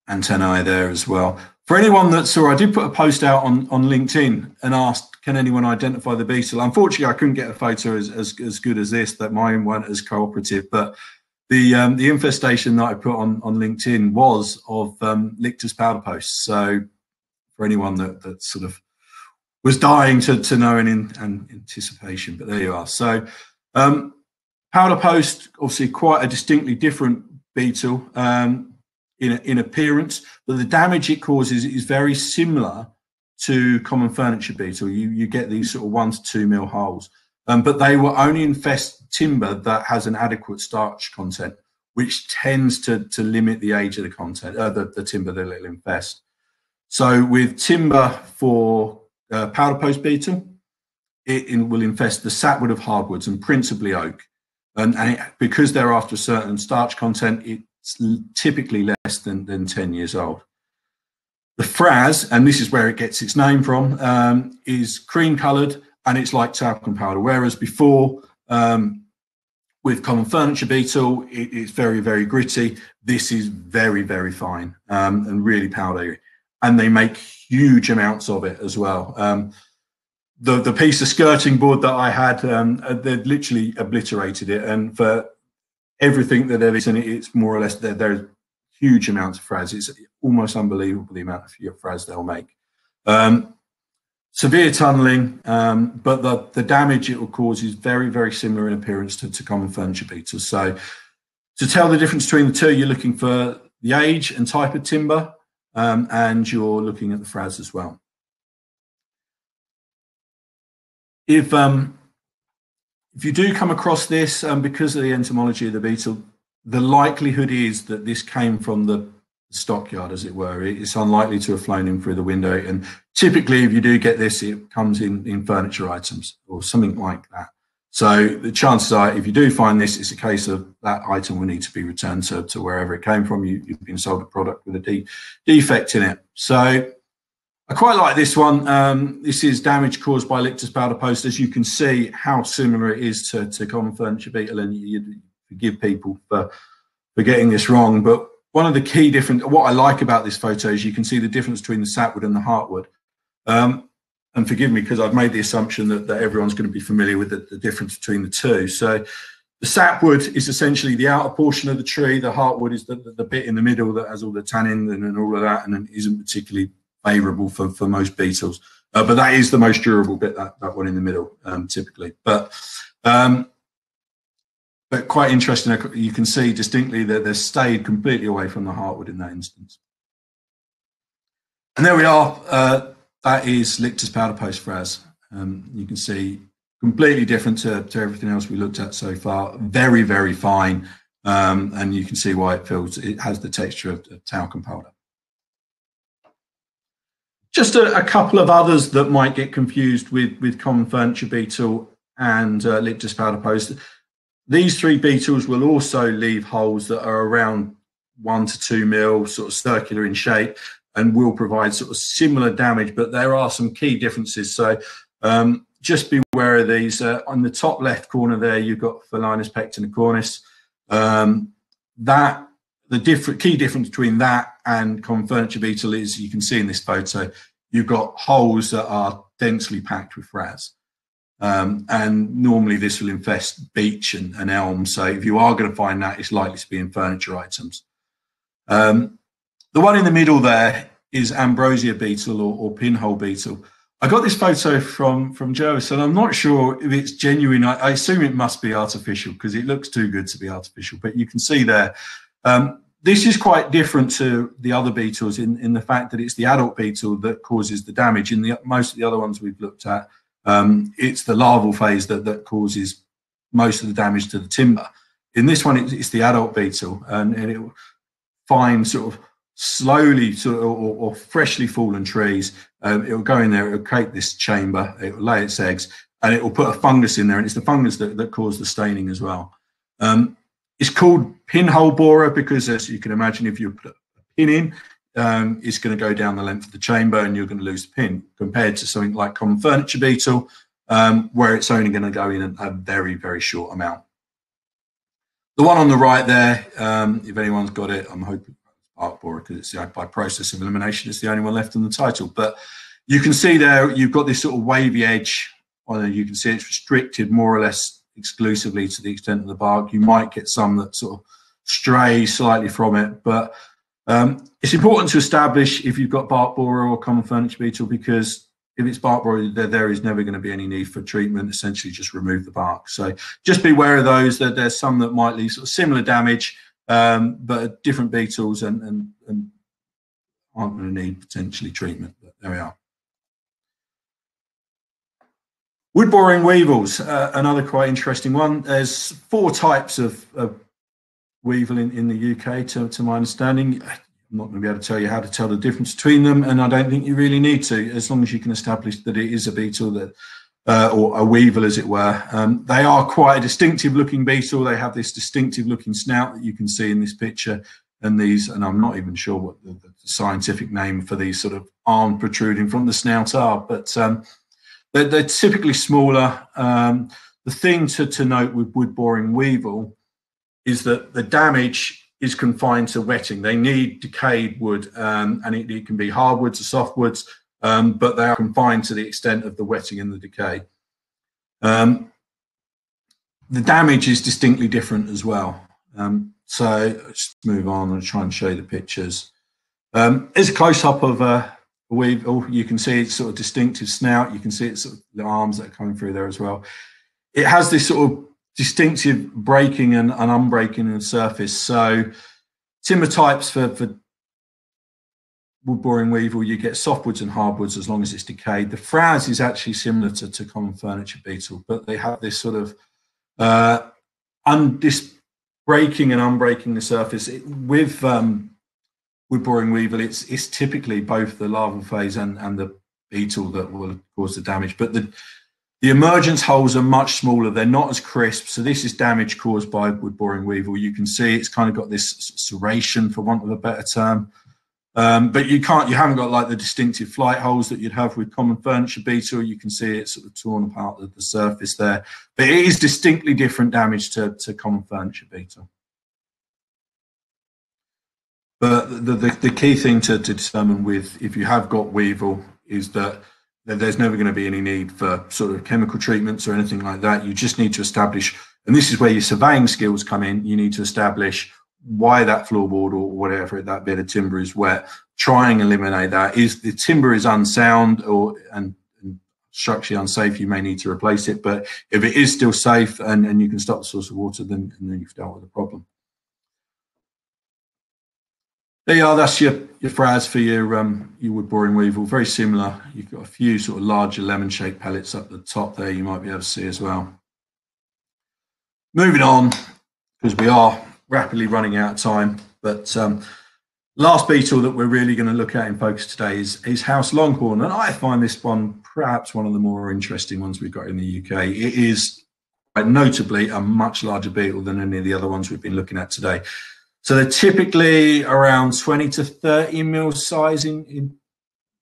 Antennae there as well. For anyone that saw, I did put a post out on LinkedIn and asked, can anyone identify the beetle? Unfortunately, I couldn't get a photo as good as this, that mine weren't as cooperative, but the infestation that I put on LinkedIn was of Lichters powder post. So for anyone that sort of was dying to know in anticipation, but there you are. So powder post, obviously quite a distinctly different beetle in appearance, but the damage it causes is very similar to common furniture beetle. You get these sort of 1 to 2 mil holes, but they will only infest timber that has an adequate starch content, which tends to limit the age of the content, the timber that it'll infest. So with timber for powder post beetle, it will infest the sapwood of hardwoods and principally oak. And because they're after a certain starch content, it's typically less than 10 years old. The Frazz, and this is where it gets its name from, is cream coloured and it's like talcum powder. Whereas before, with common furniture beetle, it's very, very gritty. This is very, very fine and really powdery. And they make huge amounts of it as well. The piece of skirting board that I had, they'd literally obliterated it, and for everything that there is in it, it's more or less there's huge amounts of Frazz. It's almost unbelievable the amount of Frazz they'll make. Severe tunneling, but the damage it will cause is very, very similar in appearance to common furniture beetles. So to tell the difference between the 2, you're looking for the age and type of timber, and you're looking at the Frazz as well. If you do come across this, because of the entomology of the beetle, the likelihood is that this came from the stockyard, as it were. It's unlikely to have flown in through the window. And typically, if you do get this, it comes in furniture items or something like that. So the chances are, if you do find this, it's a case of that item will need to be returned to wherever it came from. You've been sold a product with a defect in it. So I quite like this one. This is damage caused by Lichters powder post. As you can see how similar it is to common furniture beetle, and you forgive people for getting this wrong. But one of the key what I like about this photo is you can see the difference between the sapwood and the heartwood. And forgive me because I've made the assumption that everyone's going to be familiar with the difference between the 2. So The sapwood is essentially the outer portion of the tree. The heartwood is the bit in the middle that has all the tannin and all of that, and isn't particularly favourable for most beetles. But that is the most durable bit, that one in the middle, typically. But quite interesting, you can see distinctly that they've stayed completely away from the heartwood in that instance. And there we are. That is Lichters powder post Frazz. You can see completely different to everything else we looked at so far. Very, very fine. And you can see why it has the texture of talcum powder. Just a couple of others that might get confused with common furniture beetle and Lichters powder post. These three beetles will also leave holes that are around 1 to 2 mil, sort of circular in shape, and will provide sort of similar damage, but there are some key differences. So just be aware of these. On the top left corner there, you've got Phelinus pectinicornis. The key difference between that and common furniture beetle is, you can see in this photo, you've got holes that are densely packed with Frazz. And normally this will infest beech and elm. So if you are going to find that, it's likely to be in furniture items. The one in the middle there is ambrosia beetle or pinhole beetle. I got this photo from Jervis, and I'm not sure if it's genuine. I assume it must be artificial because it looks too good to be artificial. But you can see there, this is quite different to the other beetles in the fact that it's the adult beetle that causes the damage. In most of the other ones we've looked at, it's the larval phase that causes most of the damage to the timber. In this one, it's the adult beetle, and it will find sort of slowly or freshly fallen trees. It will go in there, it will create this chamber, it will lay its eggs, and it will put a fungus in there, and it's the fungus that causes the staining as well. It's called Pinhole Borer because, as you can imagine, if you put a pin in, it's going to go down the length of the chamber and you're going to lose the pin, compared to something like common furniture beetle, where it's only going to go in a very, very short amount. The one on the right there, if anyone's got it, I'm hoping bark borer, because it's by process of elimination, it's the only one left in the title. But you can see there, you've got this sort of wavy edge. You can see it's restricted more or less exclusively to the extent of the bark. You might get some that sort of stray slightly from it, but it's important to establish if you've got bark borer or common furniture beetle, because if it's bark borer, there is never going to be any need for treatment. Essentially, just remove the bark. So just be aware of those. That there's some that might leave sort of similar damage, but different beetles and aren't going to need potentially treatment. But there we are. Wood boring weevils, another quite interesting one. There's 4 types of weevil in the UK, to my understanding. I'm not going to be able to tell you how to tell the difference between them, and I don't think you really need to, as long as you can establish that it is a beetle, that or a weevil, as it were. They are quite a distinctive looking beetle. They have this distinctive looking snout that you can see in this picture, and I'm not even sure what the scientific name for these sort of arms protruding from the snout are, but they're typically smaller. The thing to note with wood boring weevil is that the damage is confined to wetting. They need decayed wood, and it can be hardwoods or softwoods, but they are confined to the extent of the wetting and the decay. The damage is distinctly different as well. So let's move on and try and show you the pictures. Here's a close-up of a weevil. You can see its sort of distinctive snout. You can see its sort of the arms that are coming through there as well. It has this sort of distinctive breaking and unbreaking in the surface. So timber types for wood boring weevil, you get softwoods and hardwoods as long as it's decayed. The Frazz is actually similar to common furniture beetle, but they have this sort of this breaking and unbreaking the surface. With wood boring weevil, it's typically both the larval phase and the beetle that will cause the damage, but the emergence holes are much smaller. They're not as crisp. So this is damage caused by wood boring weevil. You can see it's kind of got this serration, for want of a better term. But you haven't got like the distinctive flight holes that you'd have with common furniture beetle. You can see it's sort of torn apart at the surface there. But it is distinctly different damage to common furniture beetle. But the key thing to determine with, if you have got weevil, is that there's never going to be any need for sort of chemical treatments or anything like that. You just need to establish And this is where your surveying skills come in. You need to establish why that floorboard or whatever that bit of timber is wet. Try and eliminate that. If the timber is unsound and structurally unsafe, you may need to replace it. But if it is still safe and you can stop the source of water, then you've dealt with the problem. There you are. That's your Frazz for your wood boring weevil. Very similar. You've got a few sort of larger lemon-shaped pellets up the top there. You might be able to see as well. Moving on, because we are rapidly running out of time. But last beetle that we're really going to look at in focus today is House Longhorn, and I find this one perhaps one of the more interesting ones we've got in the UK. It is quite notably a much larger beetle than any of the other ones we've been looking at today. So they're typically around 20 to 30 mil size in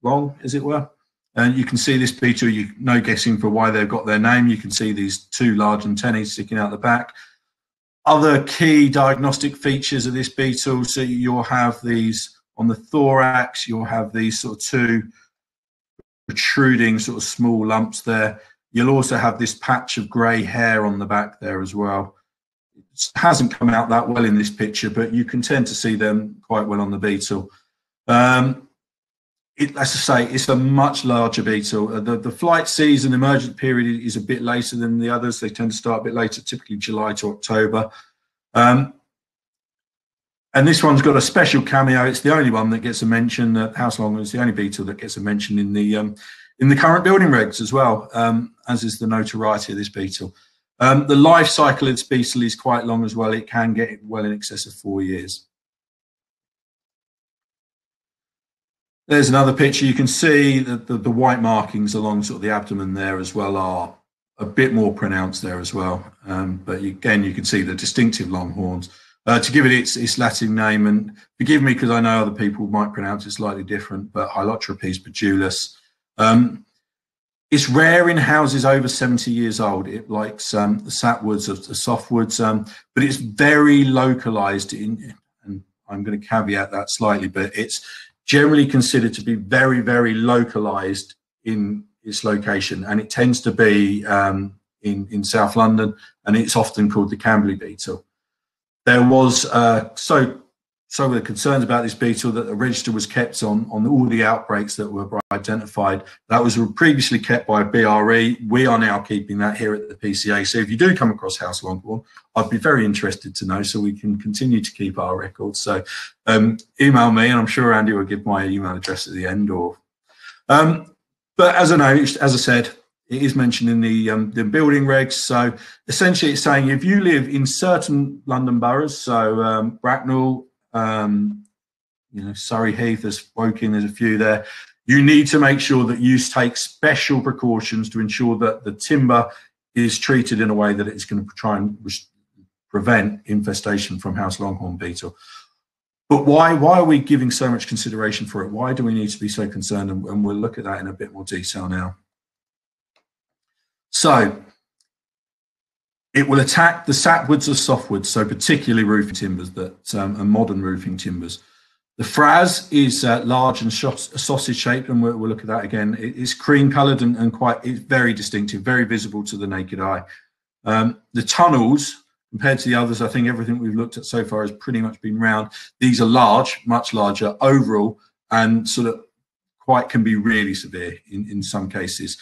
long, as it were. And you can see this beetle, no guessing for why they've got their name. You can see these two large antennae sticking out the back. Other key diagnostic features of this beetle, so you'll have these on the thorax, you'll have these sort of two protruding sort of small lumps there. You'll also have this patch of grey hair on the back there as well. Hasn't come out that well in this picture, but you can tend to see them quite well on the beetle. As I say, it's a much larger beetle. The flight season emergent period is a bit later than the others. They tend to start a bit later, typically July to October. And this one's got a special cameo. It's the only one that gets a mention. House Longhorn is the only beetle that gets a mention in the current building regs as well, as is the notoriety of this beetle. The life cycle of this beetle is quite long as well. It can get well in excess of 4 years. There's another picture. You can see that the white markings along sort of the abdomen there as well are a bit more pronounced there as well. But again, you can see the distinctive long horns. To give it its Latin name, and forgive me because I know other people might pronounce it slightly different, but Hylotropies pajulis. It's rare in houses over 70 years old. It likes the sapwoods of the softwoods, but it's very localized and I'm going to caveat that slightly, but it's generally considered to be very, very localized in its location, and it tends to be in South London, and it's often called the Camberley beetle. There was so the concerns about this beetle that the register was kept on all the outbreaks that were identified. That was previously kept by BRE. We are now keeping that here at the PCA. So if you do come across House Longhorn, I'd be very interested to know so we can continue to keep our records. So email me, and I'm sure Andy will give my email address at the end. But as I said, it is mentioned in the building regs. So essentially it's saying if you live in certain London boroughs, so Bracknell, Surrey Heath, there's Woking, there's a few there, you need to make sure that you take special precautions to ensure that the timber is treated in a way that it's going to try and prevent infestation from House Longhorn beetle. But why are we giving so much consideration for it? Why do we need to be so concerned? And we'll look at that in a bit more detail now. So it will attack the sapwoods or softwoods, so particularly roofing timbers and modern roofing timbers. The Frazz is large and sausage shaped, and we'll look at that again. It's cream coloured and it's very distinctive, very visible to the naked eye. The tunnels, compared to the others, I think everything we've looked at so far has pretty much been round. These are large, much larger overall, and sort of can be really severe in some cases.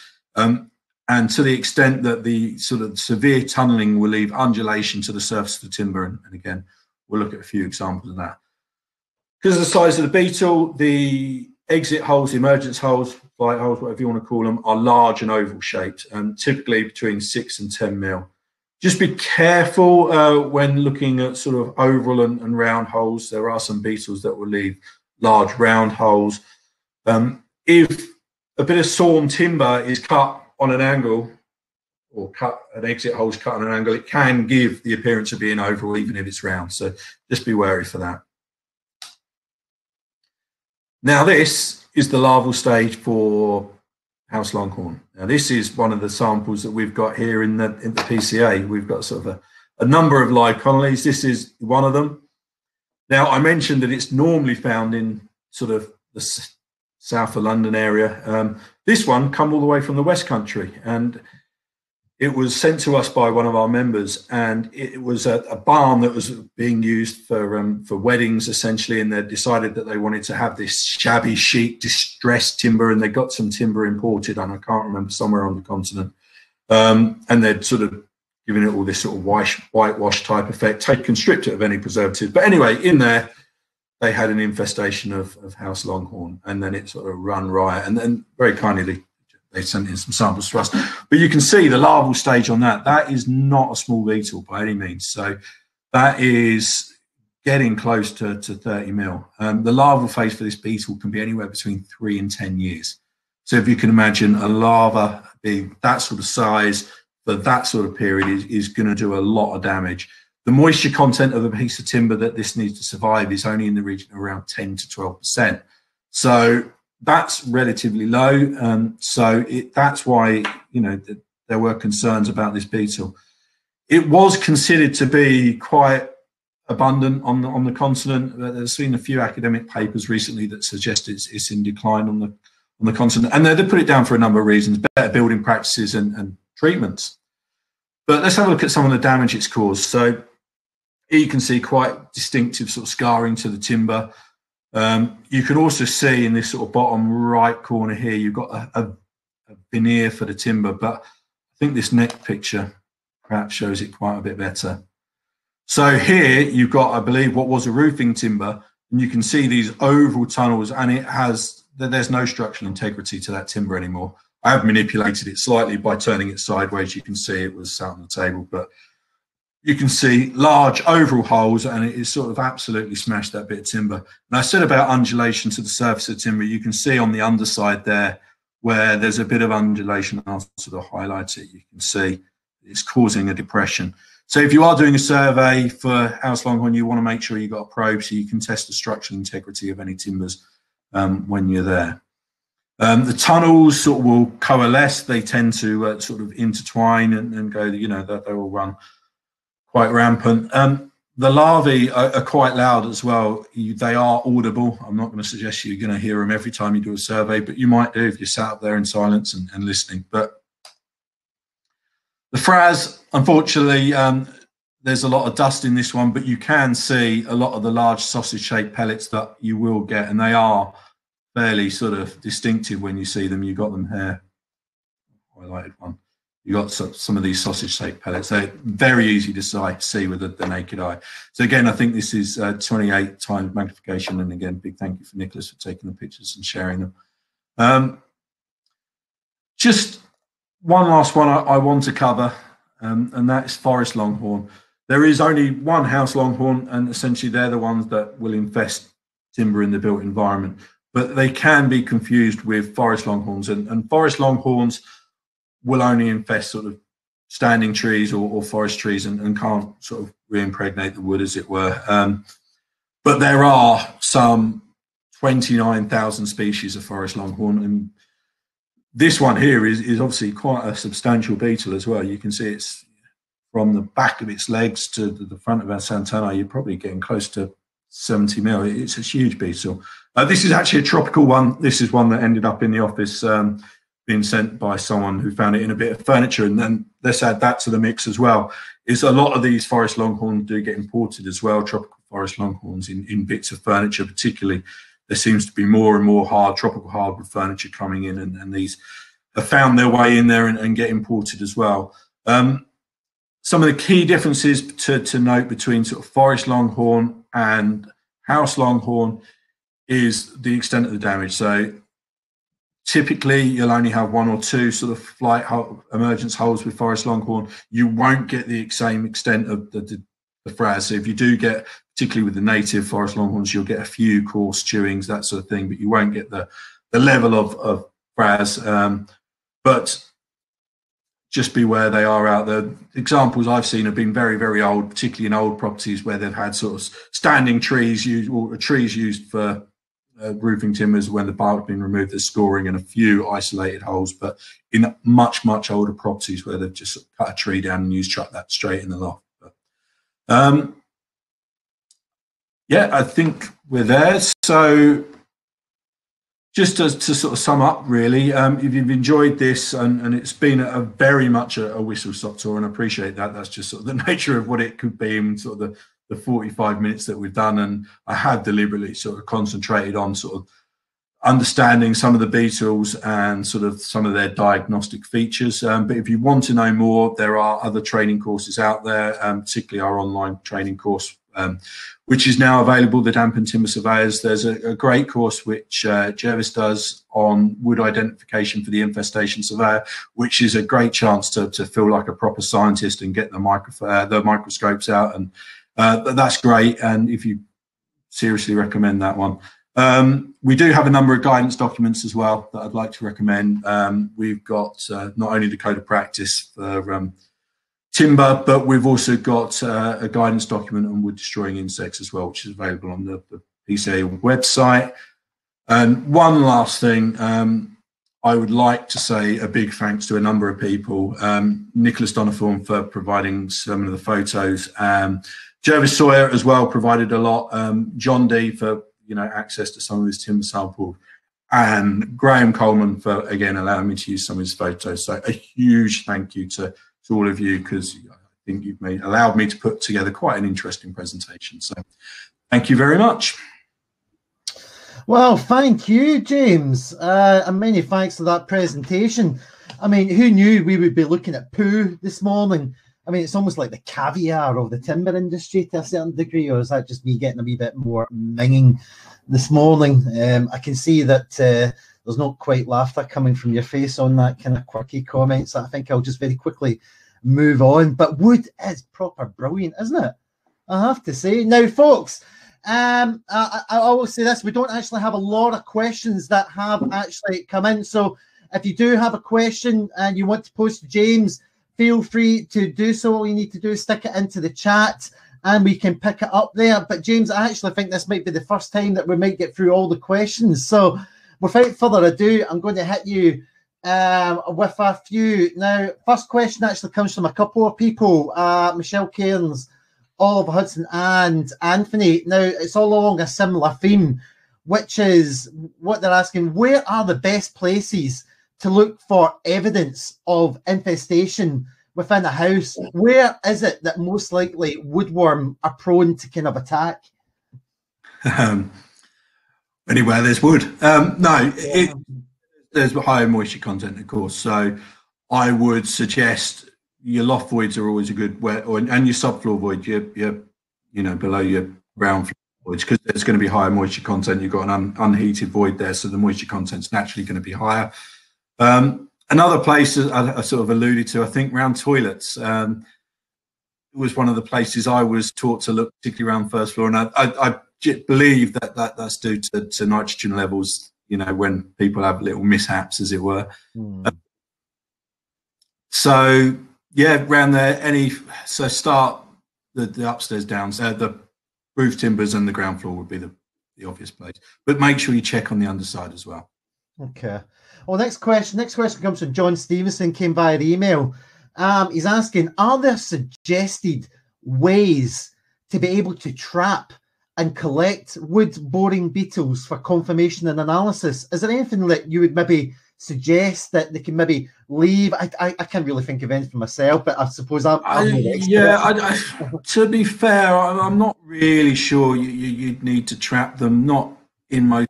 And to the extent that the sort of severe tunnelling will leave undulation to the surface of the timber. And again, we'll look at a few examples of that. Because of the size of the beetle, the exit holes, the emergence holes, flight holes, whatever you want to call them, are large and oval shaped, and typically between 6 and 10 mil. Just be careful when looking at sort of oval and round holes. There are some beetles that will leave large round holes. If a bit of sawn timber is cut on an angle, or an exit hole is cut on an angle, it can give the appearance of being oval even if it's round. So just be wary for that. Now this is the larval stage for House Longhorn. Now this is one of the samples that we've got here in the PCA. We've got sort of a number of live colonies. This is one of them. Now I mentioned that it's normally found in sort of the south of London area. This one come all the way from the West Country, and It was sent to us by one of our members, and it was a barn that was being used for weddings, essentially, and they decided that they wanted to have this shabby chic distressed timber, and they got some timber imported, and I can't remember, somewhere on the continent, and they'd sort of given it all this sort of whitewash type effect, taken, stripped it of any preservative. But anyway, in there, they had an infestation of house longhorn, and then it sort of run riot, and then very kindly they sent in some samples to us. But you can see the larval stage on that. That is not a small beetle by any means. So that is getting close to 30 mil. The larval phase for this beetle can be anywhere between 3 and 10 years. So if you can imagine a larva being that sort of size for that sort of period is going to do a lot of damage. The moisture content of a piece of timber that this needs to survive is only in the region of around 10 to 12%. So that's relatively low. That's why, you know, there were concerns about this beetle. It was considered to be quite abundant on the continent. There's been a few academic papers recently that suggest it's in decline on the continent, and they put it down for a number of reasons: better building practices and treatments. But let's have a look at some of the damage it's caused. So here you can see quite distinctive sort of scarring to the timber. You can also see in this sort of bottom right corner here, you've got a veneer for the timber, but I think this next picture perhaps shows it quite a bit better. So here you've got, I believe, what was a roofing timber, and you can see these oval tunnels, and there's no structural integrity to that timber anymore. I have manipulated it slightly by turning it sideways. You can see it was sat on the table, but you can see large oval holes, and it is sort of absolutely smashed that bit of timber. And I said about undulation to the surface of timber. You can see on the underside there where there's a bit of undulation. I'll sort of highlight it. You can see it's causing a depression. So if you are doing a survey for house longhorn, you want to make sure you've got a probe so you can test the structural integrity of any timbers when you're there. The tunnels sort of will coalesce. They tend to sort of intertwine and go, you know, they will run quite rampant. The larvae are quite loud as well. They are audible. I'm not going to suggest you're going to hear them every time you do a survey, but you might do if you sat up there in silence and listening. But the Frazz, unfortunately, there's a lot of dust in this one, but you can see a lot of the large sausage-shaped pellets that you will get, and they are fairly sort of distinctive when you see them. You got them here, highlighted one. You got some of these sausage-shaped pellets. They're very easy to see with the naked eye. So again, I think this is 28 times magnification. And again, big thank you for Nicholas for taking the pictures and sharing them. Just one last one I want to cover, and that is forest longhorn. There is only one house longhorn, and essentially they're the ones that will infest timber in the built environment. But they can be confused with forest longhorns, and forest longhorns will only infest sort of standing trees or forest trees and can't sort of reimpregnate the wood, as it were. But there are some 29,000 species of forest longhorn, and this one here is obviously quite a substantial beetle as well. You can see it's from the back of its legs to the front of its antennae, you're probably getting close to 70 mil. It's a huge beetle. This is actually a tropical one. This is one that ended up in the office being sent by someone who found it in a bit of furniture, and then let's add that to the mix as well. Is a lot of these forest longhorns do get imported as well, tropical forest longhorns in bits of furniture particularly. There seems to be more and more tropical hardwood furniture coming in, and these have found their way in there and get imported as well. Some of the key differences to note between sort of forest longhorn and house longhorn is the extent of the damage. So typically, you'll only have 1 or 2 sort of flight emergence holes with forest longhorn. You won't get the same extent of the Frazz. So if you do get, particularly with the native forest longhorns, you'll get a few coarse chewings, that sort of thing, but you won't get the level of Frazz. But just beware, they are out there. Examples I've seen have been very, very old, particularly in old properties where they've had sort of standing trees used, or trees used for roofing timbers. When the bark has been removed, there's scoring and a few isolated holes, but in much, much older properties where they've just cut a tree down and chuck that straight in the loft. But, yeah, I think we're there. So just to sort of sum up, really, if you've enjoyed this, and it's been a very much a whistle-stop tour, and I appreciate that. That's just sort of the nature of what it could be in sort of the 45 minutes that we've done. And I have deliberately sort of concentrated on sort of understanding some of the beetles and sort of some of their diagnostic features. But if you want to know more, there are other training courses out there, particularly our online training course, which is now available, the Damp and Timber Surveyors. There's a great course which Jervis does on wood identification for the infestation surveyor, which is a great chance to feel like a proper scientist and get the microscopes out. And that's great. And if you seriously recommend that one. We do have a number of guidance documents as well that I'd like to recommend. We've got not only the code of practice for timber, but we've also got a guidance document on wood destroying insects as well, which is available on the PCA website. And one last thing, I would like to say a big thanks to a number of people. Nicholas Donathorne for providing some of the photos. Jervis Sawyer as well provided a lot. John D for access to some of his timber sample, and Graham Coleman for again allowing me to use some of his photos. So a huge thank you to all of you, because I think you've allowed me to put together quite an interesting presentation. So thank you very much. Well, thank you, James, and many thanks for that presentation. I mean, who knew we would be looking at poo this morning? I mean, it's almost like the caviar of the timber industry to a certain degree, or is that just me getting a wee bit more minging this morning? I can see that there's not quite laughter coming from your face on that kind of quirky comment, so I think I'll just very quickly move on. But wood is proper brilliant, isn't it? I have to say. Now, folks, I will say this: we don't actually have a lot of questions that have actually come in. So if you do have a question and you want to post to James, feel free to do so. All you need to do is stick it into the chat and we can pick it up there. But James, I actually think this might be the first time that we might get through all the questions. So without further ado, I'm going to hit you with a few. Now, first question actually comes from a couple of people, Michelle Cairns, Oliver Hudson and Anthony. Now, it's all along a similar theme, which is what they're asking: where are the best places to look for evidence of infestation within a house? Where is it that most likely woodworm are prone to kind of attack? Anywhere there's wood. There's higher moisture content, of course. So I would suggest your loft voids are always a good and your subfloor void, your below your ground floor voids, because there's going to be higher moisture content. You've got an unheated void there, so the moisture content's naturally going to be higher. Another place I sort of alluded to, I think, around toilets, was one of the places I was taught to look, particularly around first floor. And I believe that's due to nitrogen levels, when people have little mishaps, as it were. So yeah, around there, so start the upstairs, downstairs, the roof timbers and the ground floor would be the obvious place. But make sure you check on the underside as well. Okay. Well, next question comes from John Stevenson, came via email. He's asking, are there suggested ways to be able to trap and collect wood boring beetles for confirmation and analysis? Is there anything that you would maybe suggest that they can maybe leave? I can't really think of anything myself, but I suppose I'm to be fair, I'm not really sure you'd need to trap them. Not in most.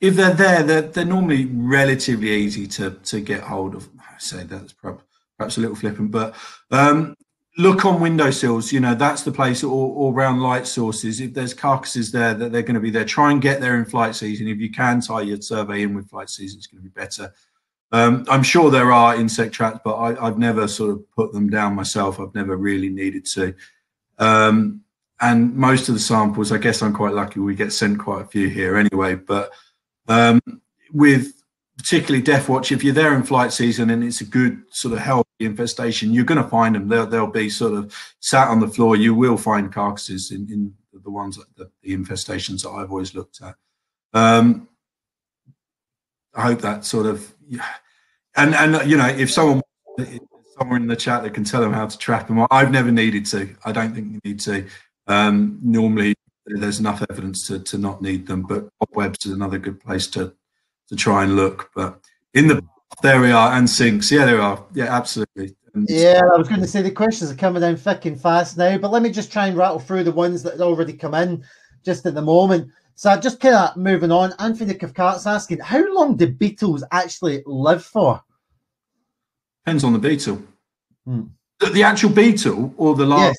If they're there, they're normally relatively easy to get hold of. I say that's perhaps a little flippant, but look on windowsills. That's the place, or around light sources. If there's carcasses there, that they're going to be there. Try and get there in flight season. If you can tie your survey in with flight season, it's going to be better. I'm sure there are insect traps, but I've never sort of put them down myself. I've never really needed to. And most of the samples, I guess I'm quite lucky. We get sent quite a few here anyway, but with particularly Deathwatch, if you're there in flight season and it's a good sort of healthy infestation, you're going to find them. They'll be sort of sat on the floor. You will find carcasses in the ones that the infestations that I've always looked at. I hope that sort of, and if someone in the chat that can tell them how to trap them, I've never needed to. I don't think you need to. Normally there's enough evidence to not need them. But cobwebs is another good place to try and look. But in the there we are, and sinks. Yeah, there are. Yeah, absolutely. Yeah, I was going to say the questions are coming down thick and fast now, but let me just try and rattle through the ones that had already come in just at the moment. So just kind of moving on. Anthony Cathcart's asking, how long do beetles actually live for? Depends on the beetle. The actual beetle or the larva? Yes.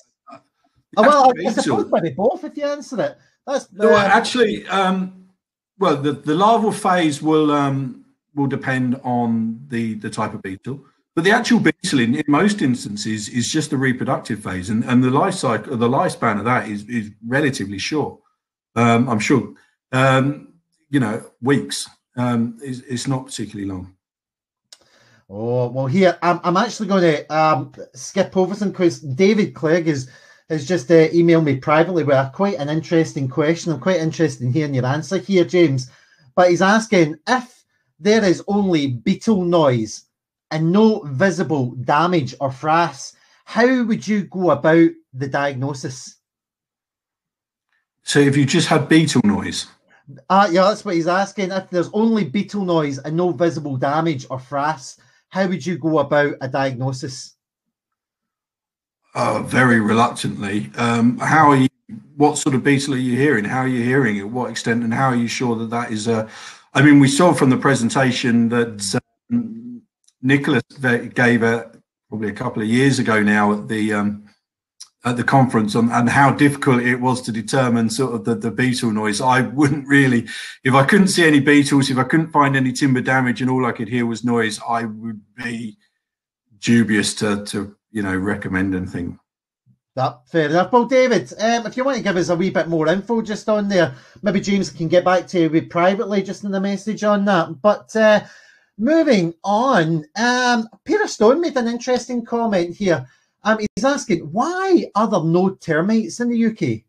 Well, I suppose maybe both if you answer it. That's actually, well, the larval phase will depend on the type of beetle. But the actual beetle, in most instances, is just the reproductive phase, and the life cycle, the lifespan of that is relatively short. I'm sure, weeks. It's not particularly long. Oh well, here I'm actually going to skip over some because David Clegg has just emailed me privately with quite an interesting question. I'm quite interested in hearing your answer here, James. But he's asking if there is only beetle noise and no visible damage or frass, how would you go about the diagnosis? So if you just had beetle noise? Yeah, that's what he's asking. If there's only beetle noise and no visible damage or frass, how would you go about a diagnosis? Very reluctantly. What sort of beetle are you hearing? How are you hearing it? What extent, and how are you sure that is a... I mean, we saw from the presentation that Nicholas gave probably a couple of years ago now at the conference on how difficult it was to determine sort of the beetle noise. I wouldn't really, if I couldn't see any beetles, if I couldn't find any timber damage and all I could hear was noise, I would be dubious to recommend anything. Fair enough. Well, David, if you want to give us a wee bit more info just on there, maybe James can get back to you privately just in the message on that. But moving on, Peter Stone made an interesting comment here. He's asking, why are there no termites in the UK?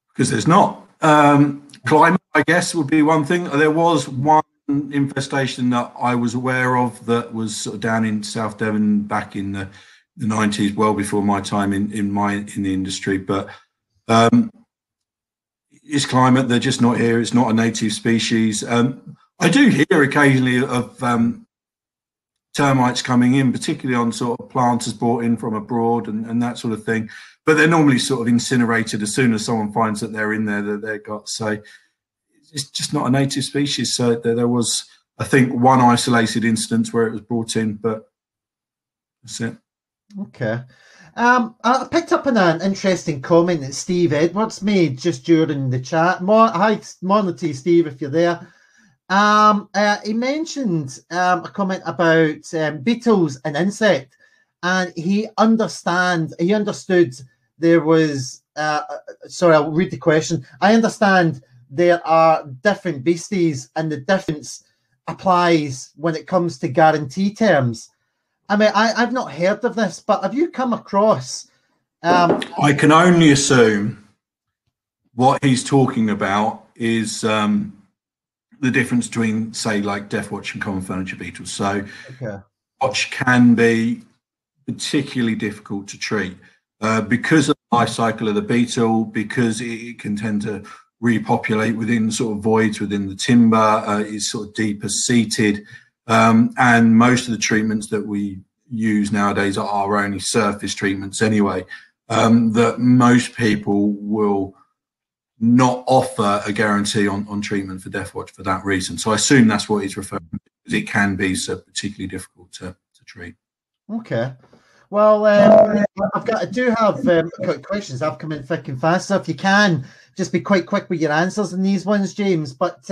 Because there's not. Climate, I guess, would be one thing. There was one infestation that I was aware of that was sort of down in South Devon back in the 90s, well before my time in the industry. But it's climate. They're just not here. It's not a native species. I do hear occasionally of termites coming in, particularly on sort of planters brought in from abroad and that sort of thing. But they're normally sort of incinerated as soon as someone finds that they're in there, that they've got. So it's just not a native species. So there was, I think, one isolated instance where it was brought in, but that's it. Okay. I picked up on an interesting comment that Steve Edwards made just during the chat. Hi, morning to you, Steve, if you're there. He mentioned a comment about beetles and insect, and he understood there was. Sorry, I'll read the question. I understand there are different beasties, and the difference applies when it comes to guarantee terms. I mean, I've not heard of this, but have you come across? I can only assume what he's talking about is the difference between, say, like Deathwatch and common furniture beetles. So, Deathwatch can be particularly difficult to treat because of the life cycle of the beetle, because it can tend to repopulate within sort of voids within the timber, is sort of deeper seated. And most of the treatments that we use nowadays are only surface treatments anyway, that most people will not offer a guarantee on treatment for Deathwatch for that reason. So I assume that's what he's referring to, because it can be so particularly difficult to treat. Okay. Well, I do have questions that have come in thick and fast, so if you can, just be quite quick with your answers in these ones, James. But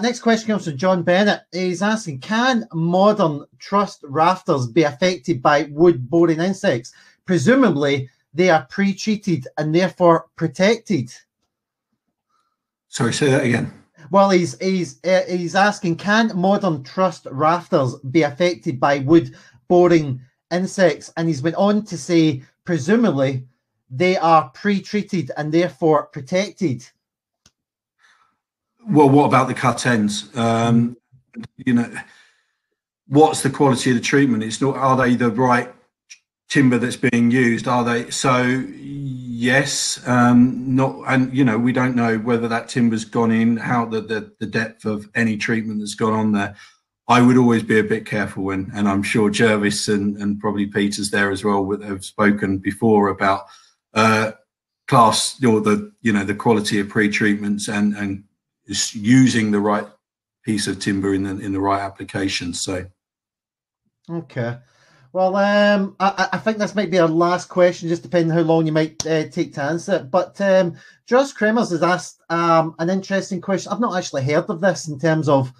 next question comes from John Bennett. He's asking, can modern truss rafters be affected by wood-boring insects? Presumably, they are pre-treated and therefore protected. Sorry, say that again. Well, he's asking, can modern truss rafters be affected by wood-boring insects? And he's went on to say, presumably, they are pre-treated and therefore protected. Well, what about the cut ends? What's the quality of the treatment? It's not, are they the right timber that's being used? Are they? So Yes, not, and we don't know whether that timber's gone in, how the depth of any treatment that's gone on there. I would always be a bit careful, and I'm sure Jervis and probably Peter's there as well have spoken before about class or the quality of pre-treatments and using the right piece of timber in the right application. So, okay. Well, I think this might be our last question, just depending how long you might take to answer it. But Josh Kremers has asked an interesting question. I've not actually heard of this in terms of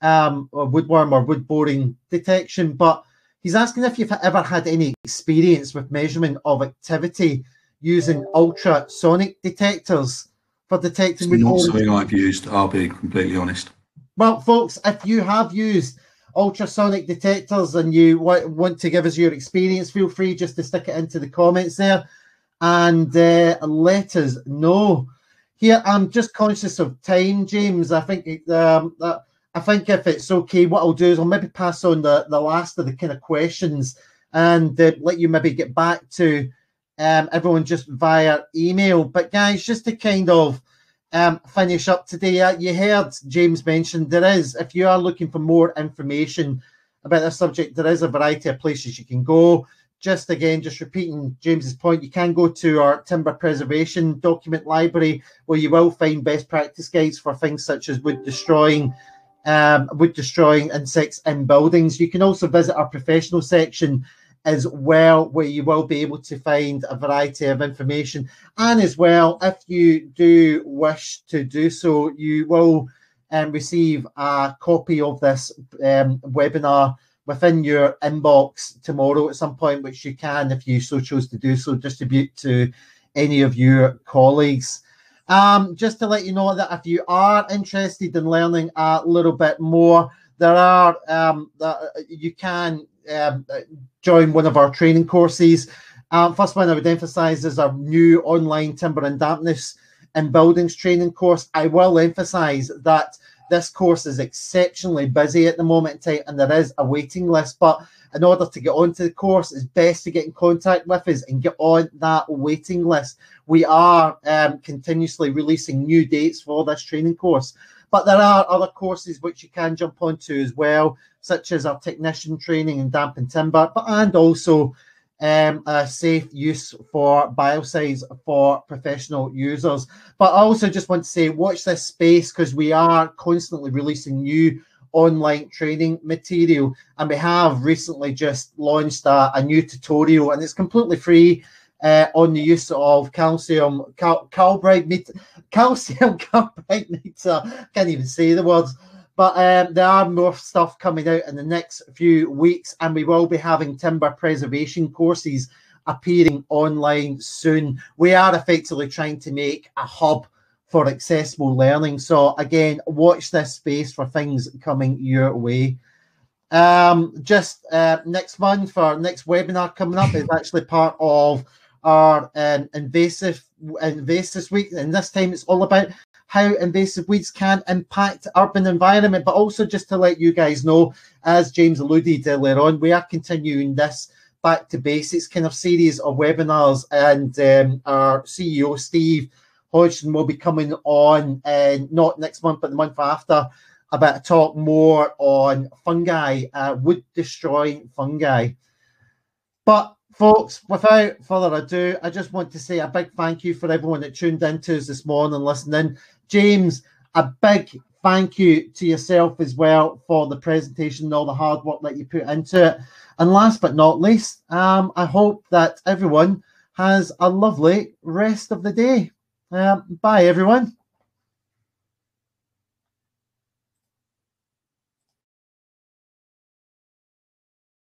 woodworm or wood boring detection, but he's asking if you've ever had any experience with measurement of activity using ultrasonic detectors for detecting wood boring. It's not something I've used, I'll be completely honest. Well, folks, if you have used ultrasonic detectors and you want to give us your experience, feel free just to stick it into the comments there and let us know. Here, I'm just conscious of time, James. I think if it's okay, what I'll do is I'll maybe pass on the last of the kind of questions and let you maybe get back to everyone just via email. But guys, just to kind of finish up today, you heard James mention there is, if you are looking for more information about this subject, there is a variety of places you can go. Just repeating James's point, you can go to our timber preservation document library, where you will find best practice guides for things such as wood destroying insects in buildings. You can also visit our professional section as well, where you will be able to find a variety of information. And as well, if you do wish to do so, you will receive a copy of this webinar within your inbox tomorrow at some point, which you can, if you so choose to do so, distribute to any of your colleagues. Just to let you know that if you are interested in learning a little bit more, there are you can join one of our training courses. First one I would emphasize is our new online timber and dampness in buildings training course. I will emphasize that this course is exceptionally busy at the moment in time, and there is a waiting list. But in order to get onto the course, it's best to get in contact with us and get on that waiting list. We are continuously releasing new dates for this training course. But there are other courses which you can jump onto as well, such as our technician training in damp and timber, and also a safe use for biocides for professional users. But I also just want to say, watch this space, because we are constantly releasing new online training material, and we have recently just launched a new tutorial, and it's completely free on the use of calcium carbide meter. Can't even say the words. But there are more stuff coming out in the next few weeks, and we will be having timber preservation courses appearing online soon. We are effectively trying to make a hub for accessible learning. So again, watch this space for things coming your way. Next month, for our next webinar coming up is actually part of our invasive week, and this time it's all about how invasive weeds can impact urban environment. But also, just to let you guys know, as James alluded earlier on, we are continuing this back to basics kind of series of webinars, and our CEO Steve Hodgson will be coming on, not next month but the month after, about to talk more on fungi, wood destroying fungi. But folks, without further ado, I just want to say a big thank you for everyone that tuned into us this morning listening. James, a big thank you to yourself as well for the presentation and all the hard work that you put into it. And last but not least, I hope that everyone has a lovely rest of the day. Bye, everyone.